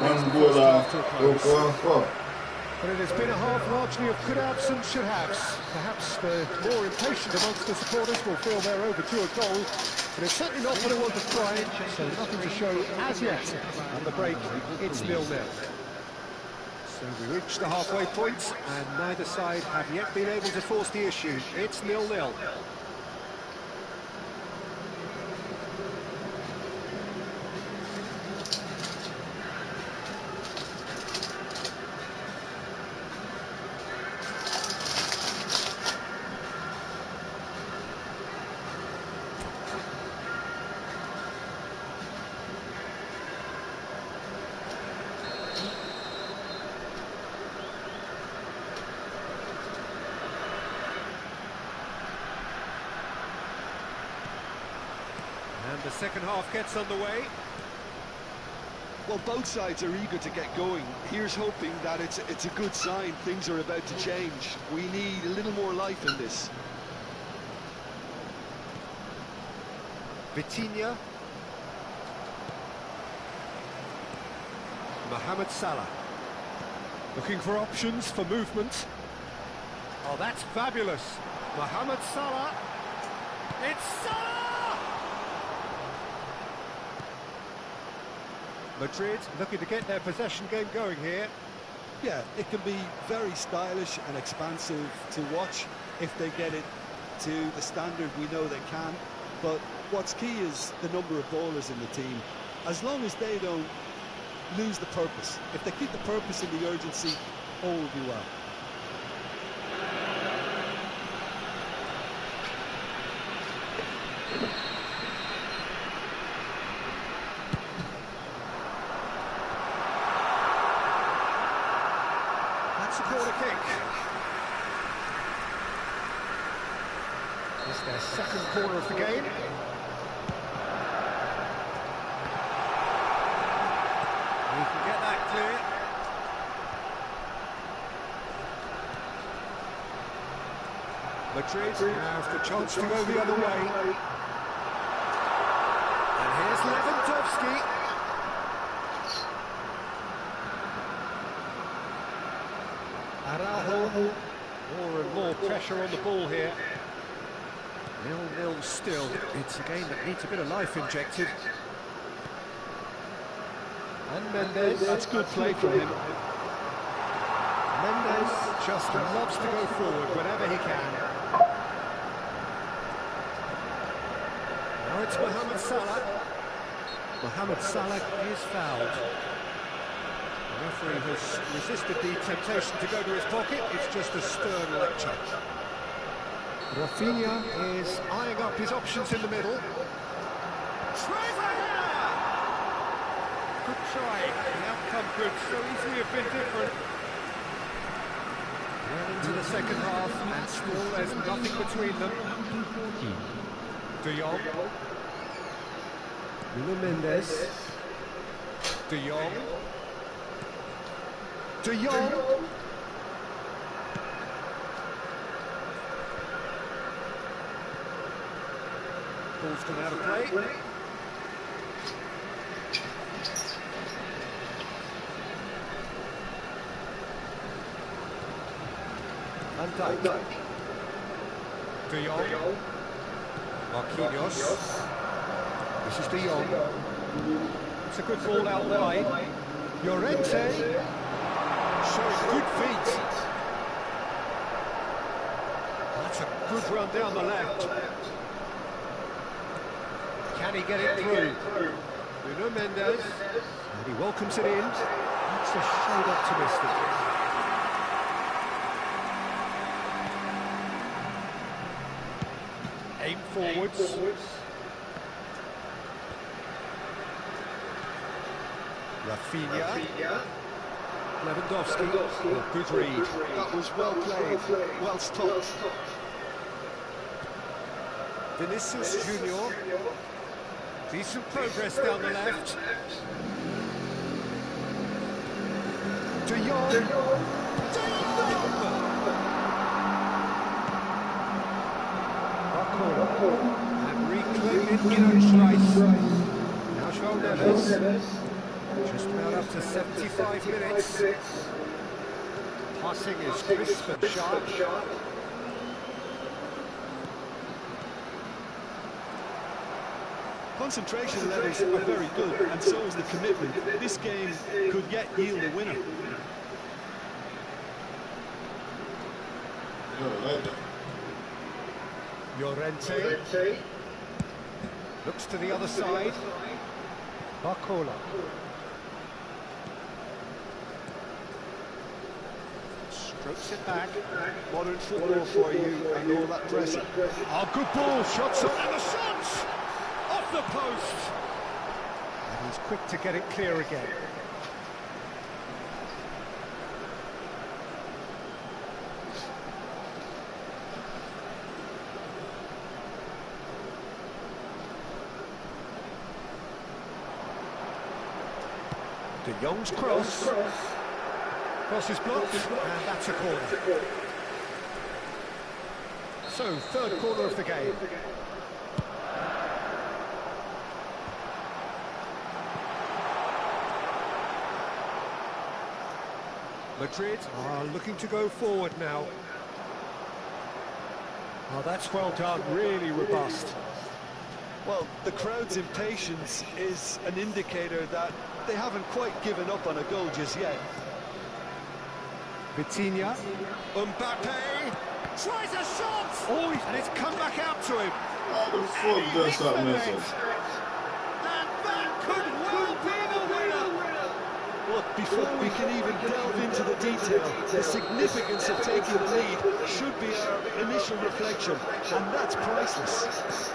One goal, But it has been a half largely of could-haves and should-haves. Perhaps the more impatient amongst the supporters will feel they're overdue a goal, but it's certainly not put a one to cry, so nothing to show as yet. At the break, it's 0-0. So we reach the halfway point, and neither side have yet been able to force the issue. It's 0-0. And the second half gets underway. Well, both sides are eager to get going. Here's hoping that it's a good sign. Things are about to change. We need a little more life in this. Vitinha. Mohamed Salah. Looking for options for movement. Oh, that's fabulous. Mohamed Salah. It's Salah! Madrid looking to get their possession game going here. Yeah, it can be very stylish and expansive to watch if they get it to the standard we know they can. But what's key is the number of ballers in the team. As long as they don't lose the purpose. If they keep the purpose and the urgency, all will be well. That's a corner kick. It's their second corner of the game. We can get that clear. Madrid have the chance to go the other way. And here's Lewandowski. Araujo. More and more pressure on the ball here. 0-0 still. It's a game that needs a bit of life injected. And Mendes. That's good play from him. Mendes just loves to go forward whenever he can. Now it's Mohamed Salah. Mohamed Salah is fouled. The referee has resisted the temptation to go to his pocket. It's just a stern lecture. Rafinha is eyeing up his options in the middle. Good try. The outcome could so easily have been different. Well into the second half, and still there's nothing between them. De Jong. Nuno Mendes. De Jong. De Jong. Ball's gone out of play. Van Dijk. De Jong. Marquinhos. This is De Jong. It's a good ball out wide. Llorente. Showing good feet. That's a good run down the left. Can he get it through? Nuno Mendes. And he welcomes it in. That's a shade optimistic. Aim forwards. Rafinha. Lewandowski. Oh, good read. That was well played, well stopped. Vinicius Junior. Decent progress down the left. De Jong. De Jong! And reclaimed it in Schleiss. Now João Neves. Just about up to 75 minutes. Passing is crisp and sharp. Concentration levels are very good, and so is the commitment. This game could yet yield a winner. Llorente. Looks to the other side. Barcola. Strokes it back. Modern football for you, and all that pressing. Oh, good ball. Shots up. And the shots! Off the post. And he's quick to get it clear again. De Jong's cross. Cross is blocked, and that's a corner. So, third corner of the game. Madrid are looking to go forward now. Oh, that's well done, really robust. Well, the crowd's impatience is an indicator that they haven't quite given up on a goal just yet. Vitinha. Mbappe tries a shot! Oh, and it's come back out to him. How the fuck does that miss it? And that could well be the winner. Look, before we can even delve into the detail, the significance of taking the lead should be our initial reflection, and that's priceless.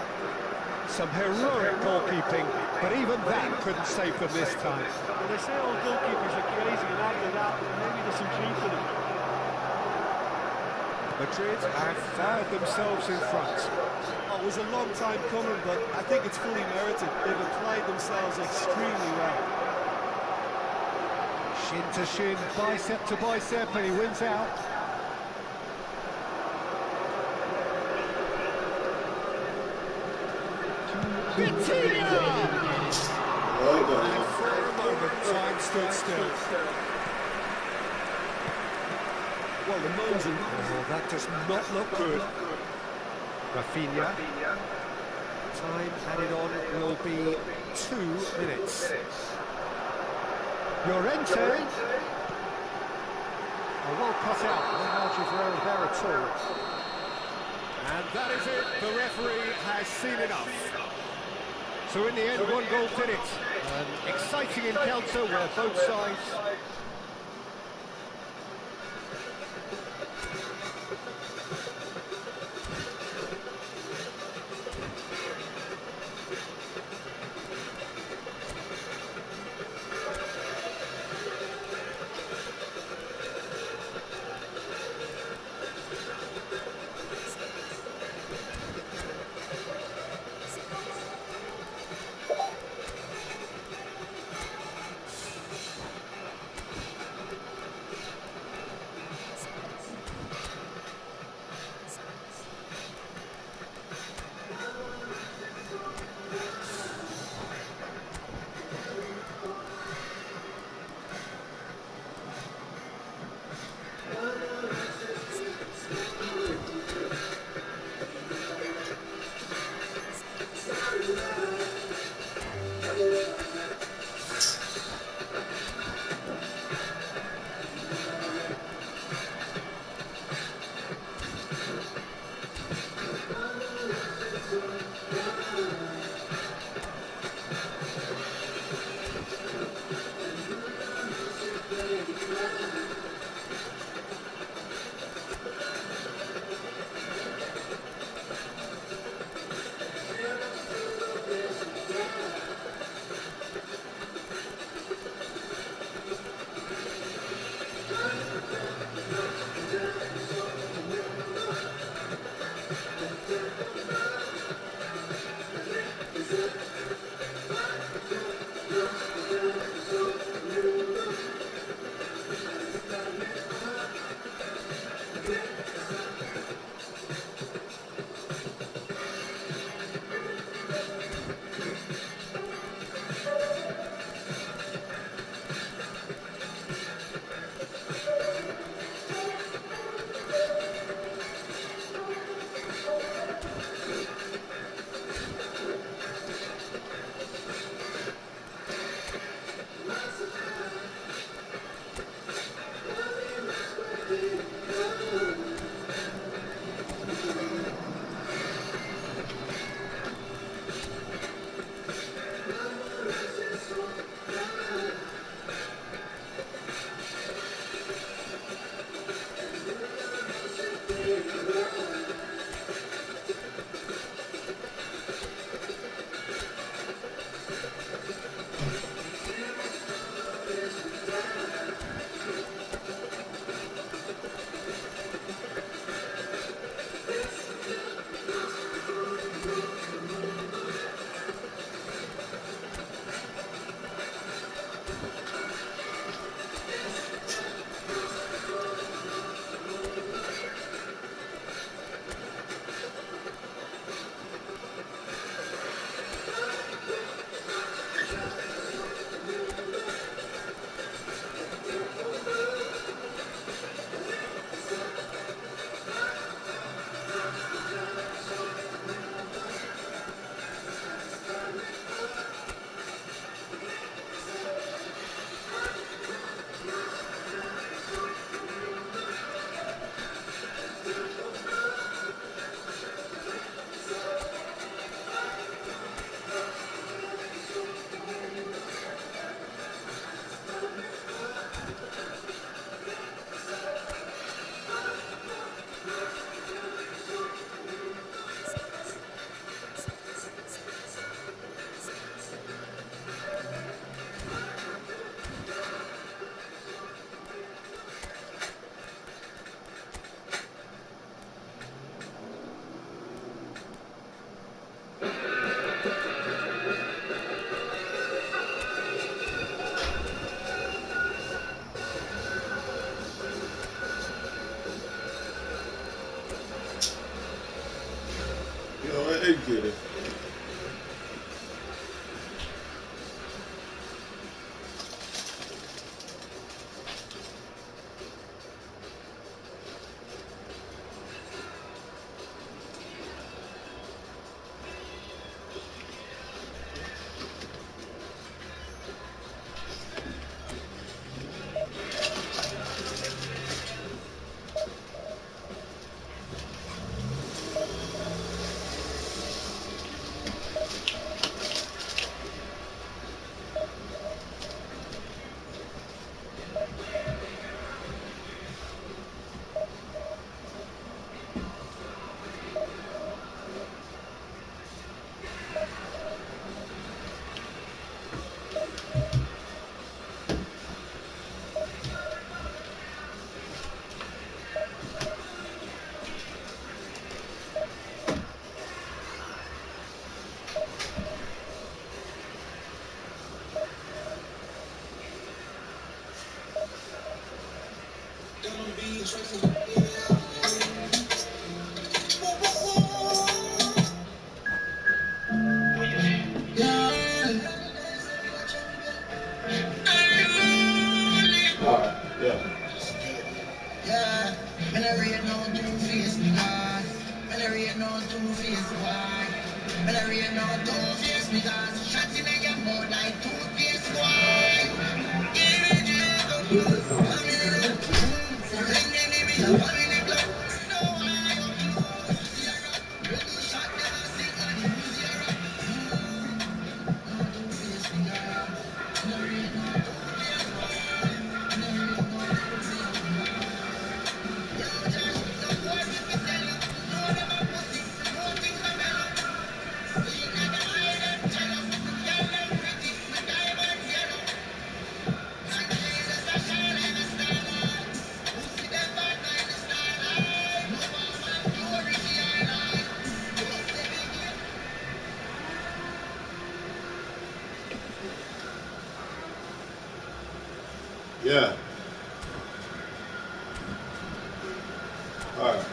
Some heroic goalkeeping, but even that couldn't save them this time. Well, they say all goalkeepers are crazy, and after that, maybe there's some truth in it. Madrid have fired themselves in front. Oh, it was a long time coming, but I think it's fully merited. They've applied themselves extremely well. Shin to shin, bicep to bicep, and he wins out. Vitinha! And for a moment, time stood still. Well, the Mosen. Oh, that does not look good. Rafinha. Time added on will be 2 minutes. Llorente. Oh, well cut out. No margin for error there at all. And that is it. The referee has seen enough. So in the end, 1 goal did it. An exciting encounter where both sides Yo, hey, get it. Alright, yeah. Yeah, when I read no two-face niggas, when I read no two-face boy, when I read no two-face niggas, shots in your mouth like two-face boy. Give me Jesus, family, ring me, family blood. No, I don't know, zero. When you shot them, I sing on you, zero. No two-face niggas, when I read no two-face boy, when I read no two-face boy. Yeah. Alright.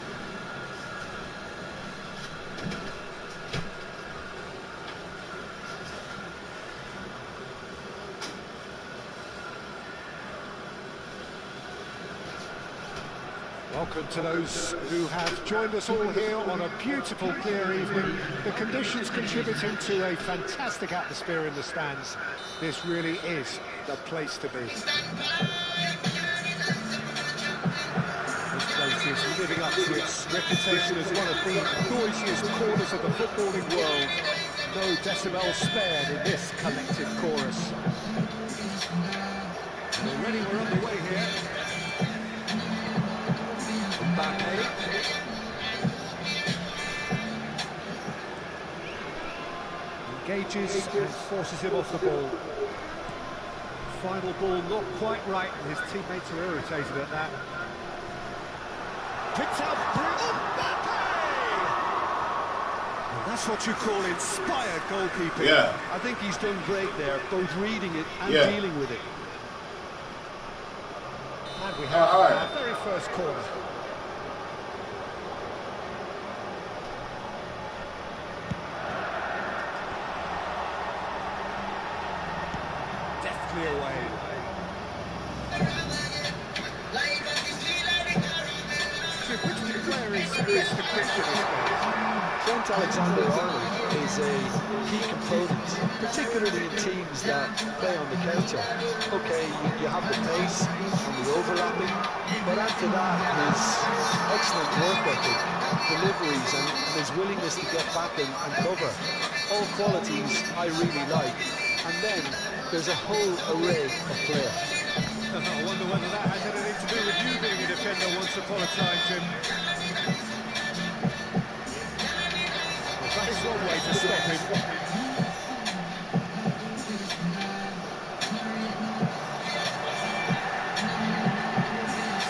Welcome to those who have joined us all here on a beautiful, clear evening. The conditions contributing to a fantastic atmosphere in the stands. This really is the place to be. This place is living up to its reputation as one of the noisiest corners of the footballing world. No decibel spared in this collective chorus. Already we're underway here. Mbappe. engages and forces him off the ball. Final ball not quite right, and his teammates are irritated at that. Picks out And that's what you call inspired goalkeeping. Yeah. I think he's done great there, both reading it and dealing with it. And we have our very first corner. Deftly away. Which player is the pitch in this game? Trent Alexander-Arnold is a key component, particularly in teams that play on the counter. Okay, you have the pace and the overlapping, but after that, his excellent work ethic, deliveries, and his willingness to get back and cover, all qualities I really like. And then there's a whole array of players. I wonder whether that has anything to do with you being a defender once upon a time, Jim. Well, that is one way to stop him.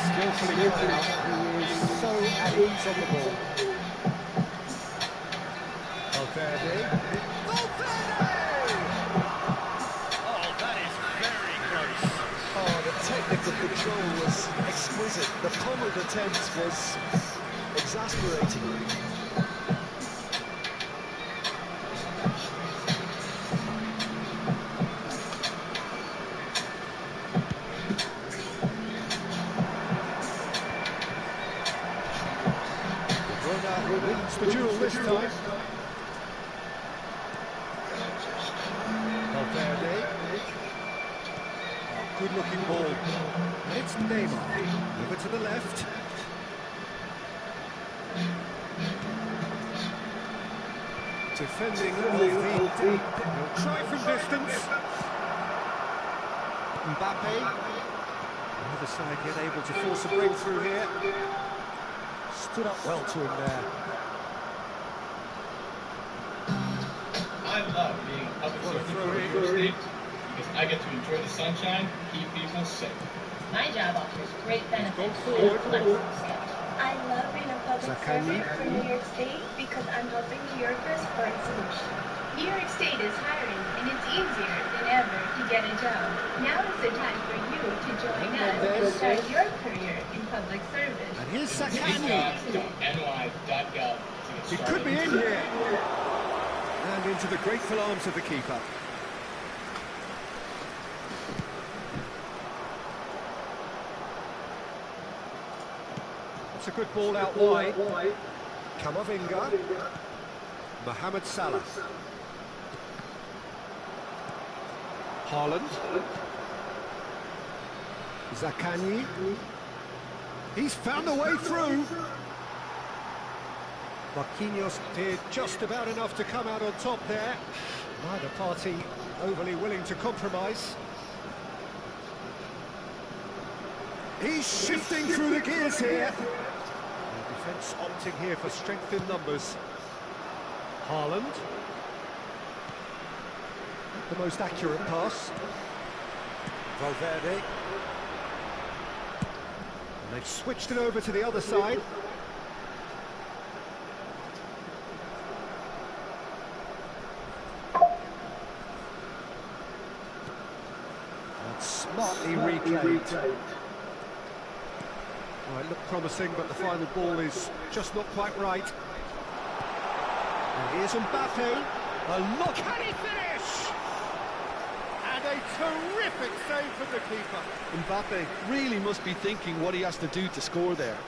Skillfully cut out, who is so at ease on the ball. Valverde. Technical control was exquisite. The pummeled attempt was exasperating. Ronaldo wins the duel this time. Valverde. Good-looking ball. It's Neymar. Over to the left. Defending off the deep. He'll try from distance. Mbappe. The other side yet able to force a breakthrough here. Stood up well to him there. I love being a public servant because I get to enjoy the sunshine, keep people safe. My job offers great benefits and flexible schedule. I love being a public servant for New York State because I'm helping New Yorkers find solutions. New York State is hiring, and it's easier than ever to get a job. Now is the time for you to join us and start your career in public service. And here's Sakani. NY.gov. He could be in here. And into the grateful arms of the keeper. It's a good ball out wide. Camavinga. Mohamed Salah. Haaland. Zakani. He's found a way through. Marquinhos did just about enough to come out on top there. Neither party overly willing to compromise. He's shifting through the gears here. The defence opting here for strength in numbers. Haaland. The most accurate pass. Valverde. And they've switched it over to the other side. And smartly replayed. Well, it looked promising, but the final ball is just not quite right. And here's Mbappe. A look, can he finish? And a terrific save from the keeper. Mbappe really must be thinking what he has to do to score there.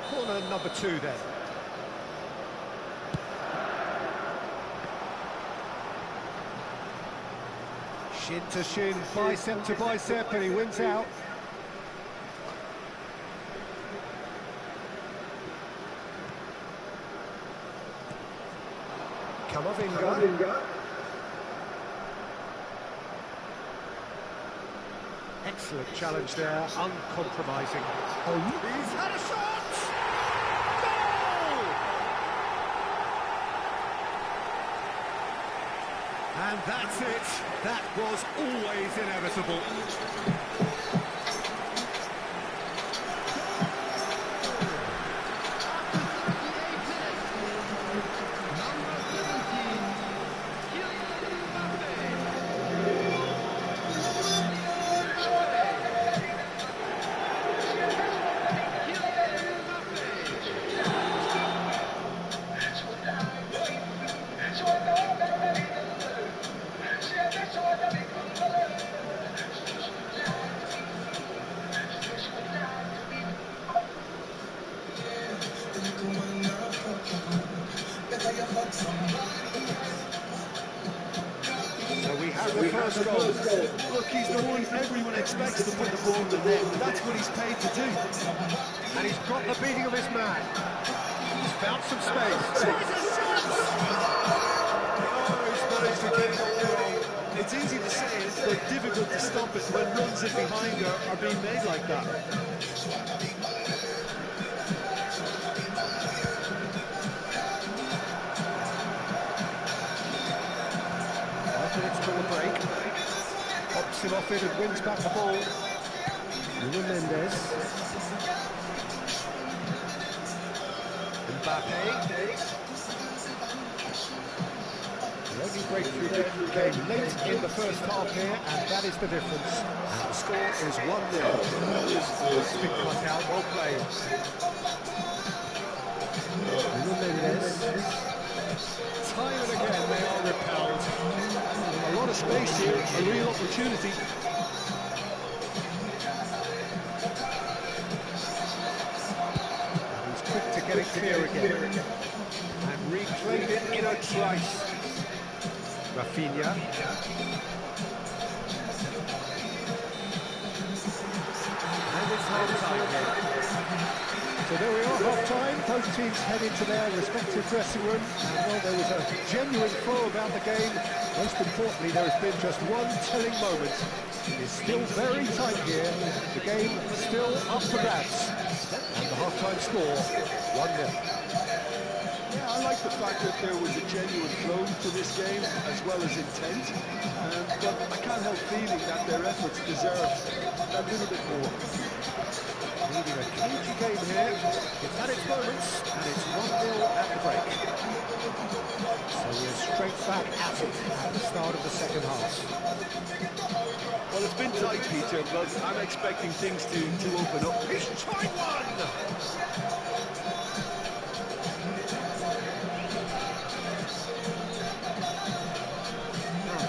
Corner number 2 then. Shin to shin, bicep to bicep, and he wins out. Camavinga. Excellent challenge there, uncompromising. Oh, he's had a shot! Goal! That's it. That was always inevitable. So we have the first goal. Look, he's the one everyone expects to put the ball in the net. That's what he's paid to do. And he's got the beating of his man. He's found some space. Tries a shot! Oh, he's managed to get it all wrong. It's easy to say it, but difficult to stop it when runs in behind are being made like that. Minutes to the break. Pops him off it and wins back the ball. Nuno Mendes. Mbappe. The only breakthrough came late in the first half here, and that is the difference. And the score is 1-0. Big cut out, well played. Nuno Mendes. Time and again they are repelled. A lot of space here, a real opportunity. He's quick to get it clear again. And reclaimed it in a trice. Rafinha. And it's half-time here. So there we are, half-time. Both teams head into their respective dressing room. And while there was a genuine flow about the game, most importantly, there has been just one telling moment. It's still very tight here. The game still up for grabs. And the half-time score, 1-0. Yeah, I like the fact that there was a genuine flow to this game, as well as intent. But I can't help feeling that their efforts deserve a little bit more. Leading a cagey game here. It's had its moments, and it's 1-0 at the break. So we're straight back at it at the start of the second half. Well, it's been tight, Peter, but I'm expecting things to open up. He's tried one!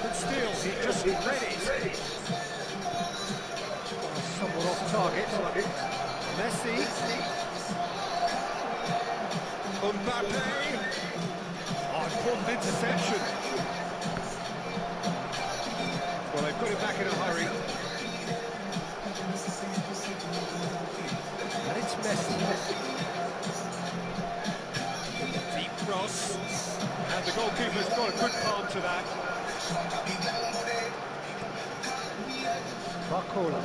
Good steal, he just read it. Somewhat off target. Messi. Mbappe. Oh, important interception. Well, they've got him back in a hurry. And it's Messi. Deep cross. And the goalkeeper's got a good palm to that. Barcola.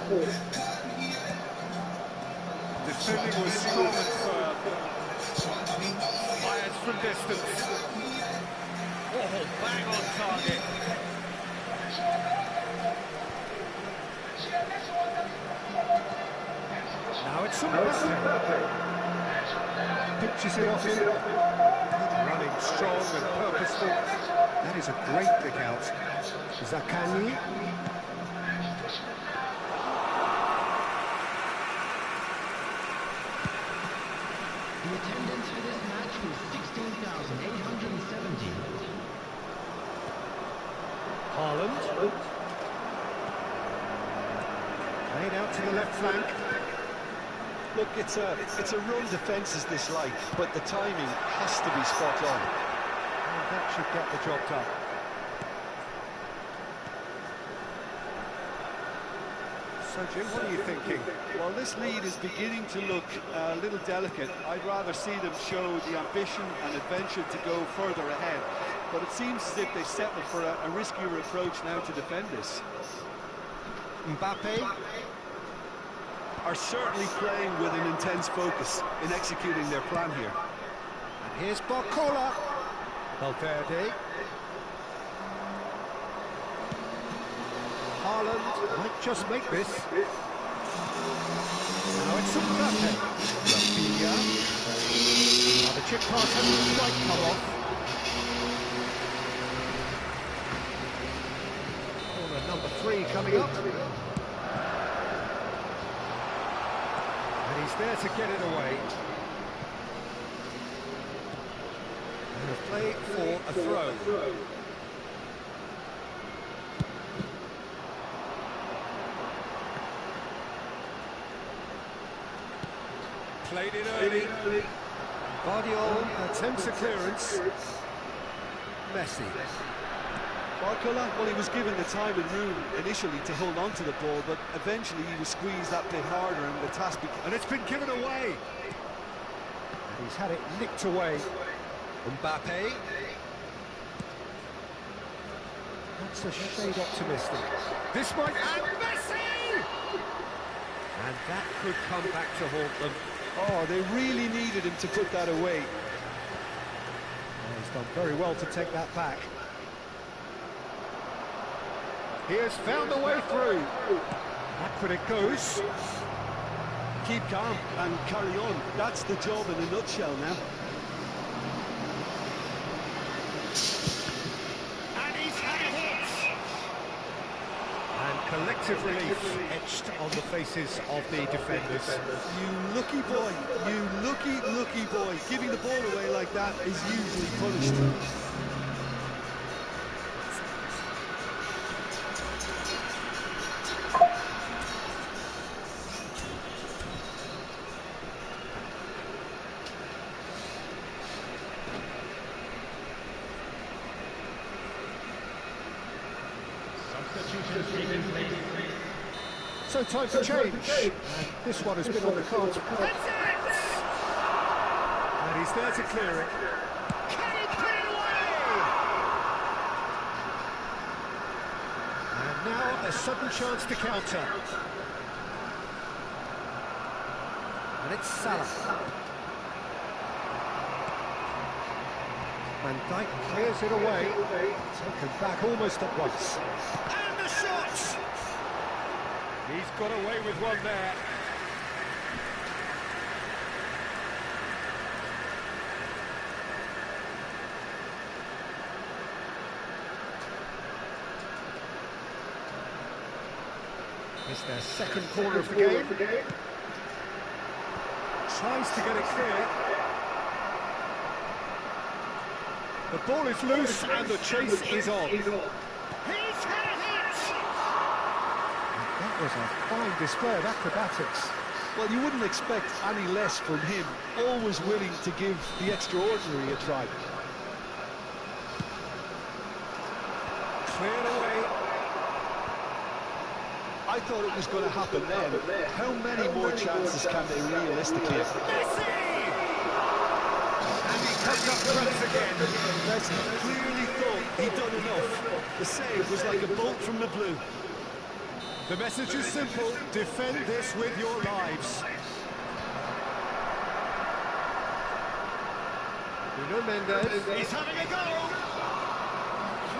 Defending was strong and firm. Fires from distance. Oh, bang on target. Now it's Mbappe. Pitches it off him. Running strong and purposeful. That is a great pick out. Zakani. The attendance for this match was 16,870. Haaland. Played out to the left flank. Look, it's a run defence is this light, but the timing has to be spot on. And that should get the job done. So, Jim, what are you thinking? Well, this lead is beginning to look a little delicate. I'd rather see them show the ambition and adventure to go further ahead. But it seems as if they settled for a riskier approach now to defend this. Mbappe are certainly playing with an intense focus in executing their plan here. And here's Barcola. Valverde. Haaland might just make this. Now it's Mbappe. Rafinha. Now the chip pass hasn't quite come off. Corner number 3 coming up. And he's there to get it away. And a play for a throw. Played it early. Guardiola attempts a clearance. Messi. Barcola, well, he was given the time and room initially to hold on to the ball, but eventually he was squeezed that bit harder and the task became... And it's been given away. And he's had it nicked away. Mbappe. That's a shade optimistic. This might... And Messi! And that could come back to haunt them. Oh, they really needed him to put that away. Oh, he's done very well to take that back. He has found a way through. Backward it goes. Keep calm and carry on. That's the job in a nutshell now. And he's had a hit. And collective relief etched on the faces of the defenders. You lucky boy, you lucky boy. Giving the ball away like that is usually punished. So time for change. And this one has been on the cards. And he's there to clear it. Can he put it away? And now a sudden chance to counter. And it's Salah. Van Dijk clears it away. Taken back almost at once. And the shot! He's got away with one there. It's their second corner of the game. Tries to get it clear. The ball is loose and the chase is on. He's had a hit! That was a fine display of acrobatics. Well, you wouldn't expect any less from him. Always willing to give the extraordinary a try. Cleared away. I thought it was going to happen then. How many more chances can they realistically have? Messi! And he comes up front again. Messi clearly thought he'd done enough. The save was like a bolt from the blue. The message is simple: defend this with your lives. Nuno Mendes. He's having a go!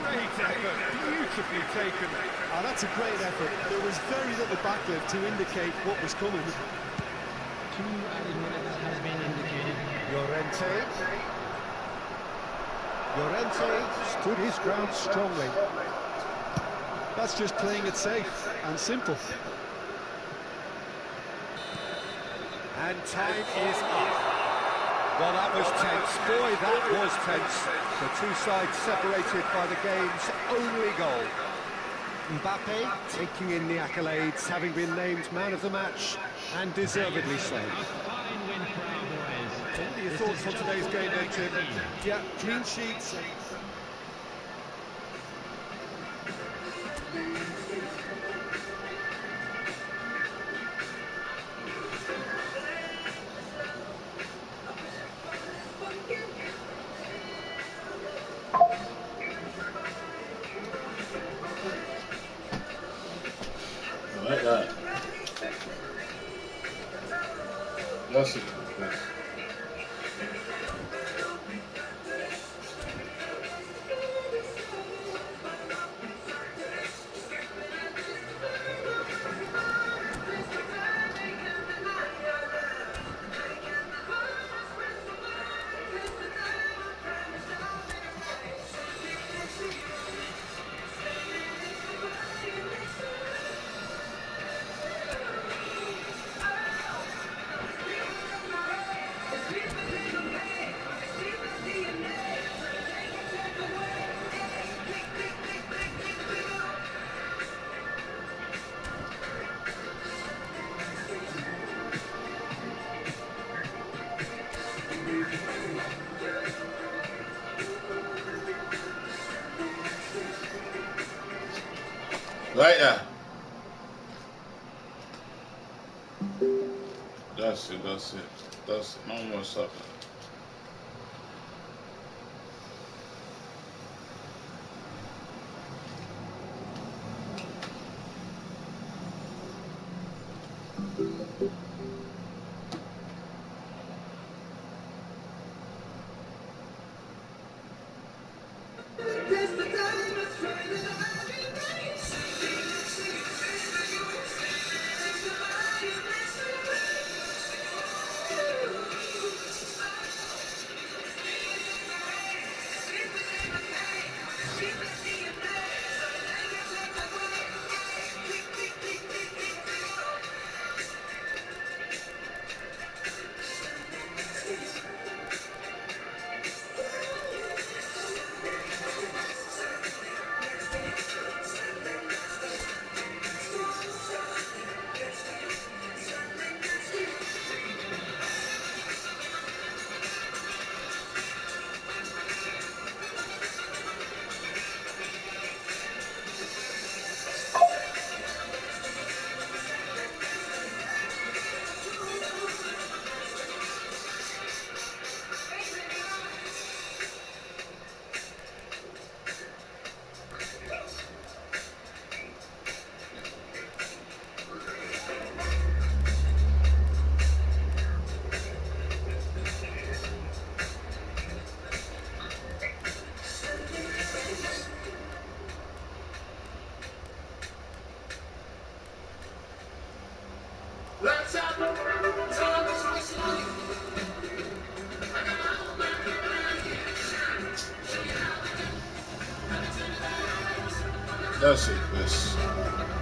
Great effort, beautifully taken. Oh, that's a great effort. There was very little backlift to indicate what was coming. 2 added minutes has been indicated. Llorente stood his ground strongly. That's just playing it safe and simple. And time is up. Well, that was tense. Boy, that was tense. The two sides separated by the game's only goal. Mbappe taking in the accolades, having been named man of the match, and deservedly so. Fine win for our boys. What are your thoughts on today's game then, Tim? Yeah, clean sheets. I like that. That's it. Right there. That's it, that's it. That's it. No more stuff. That's it, Chris.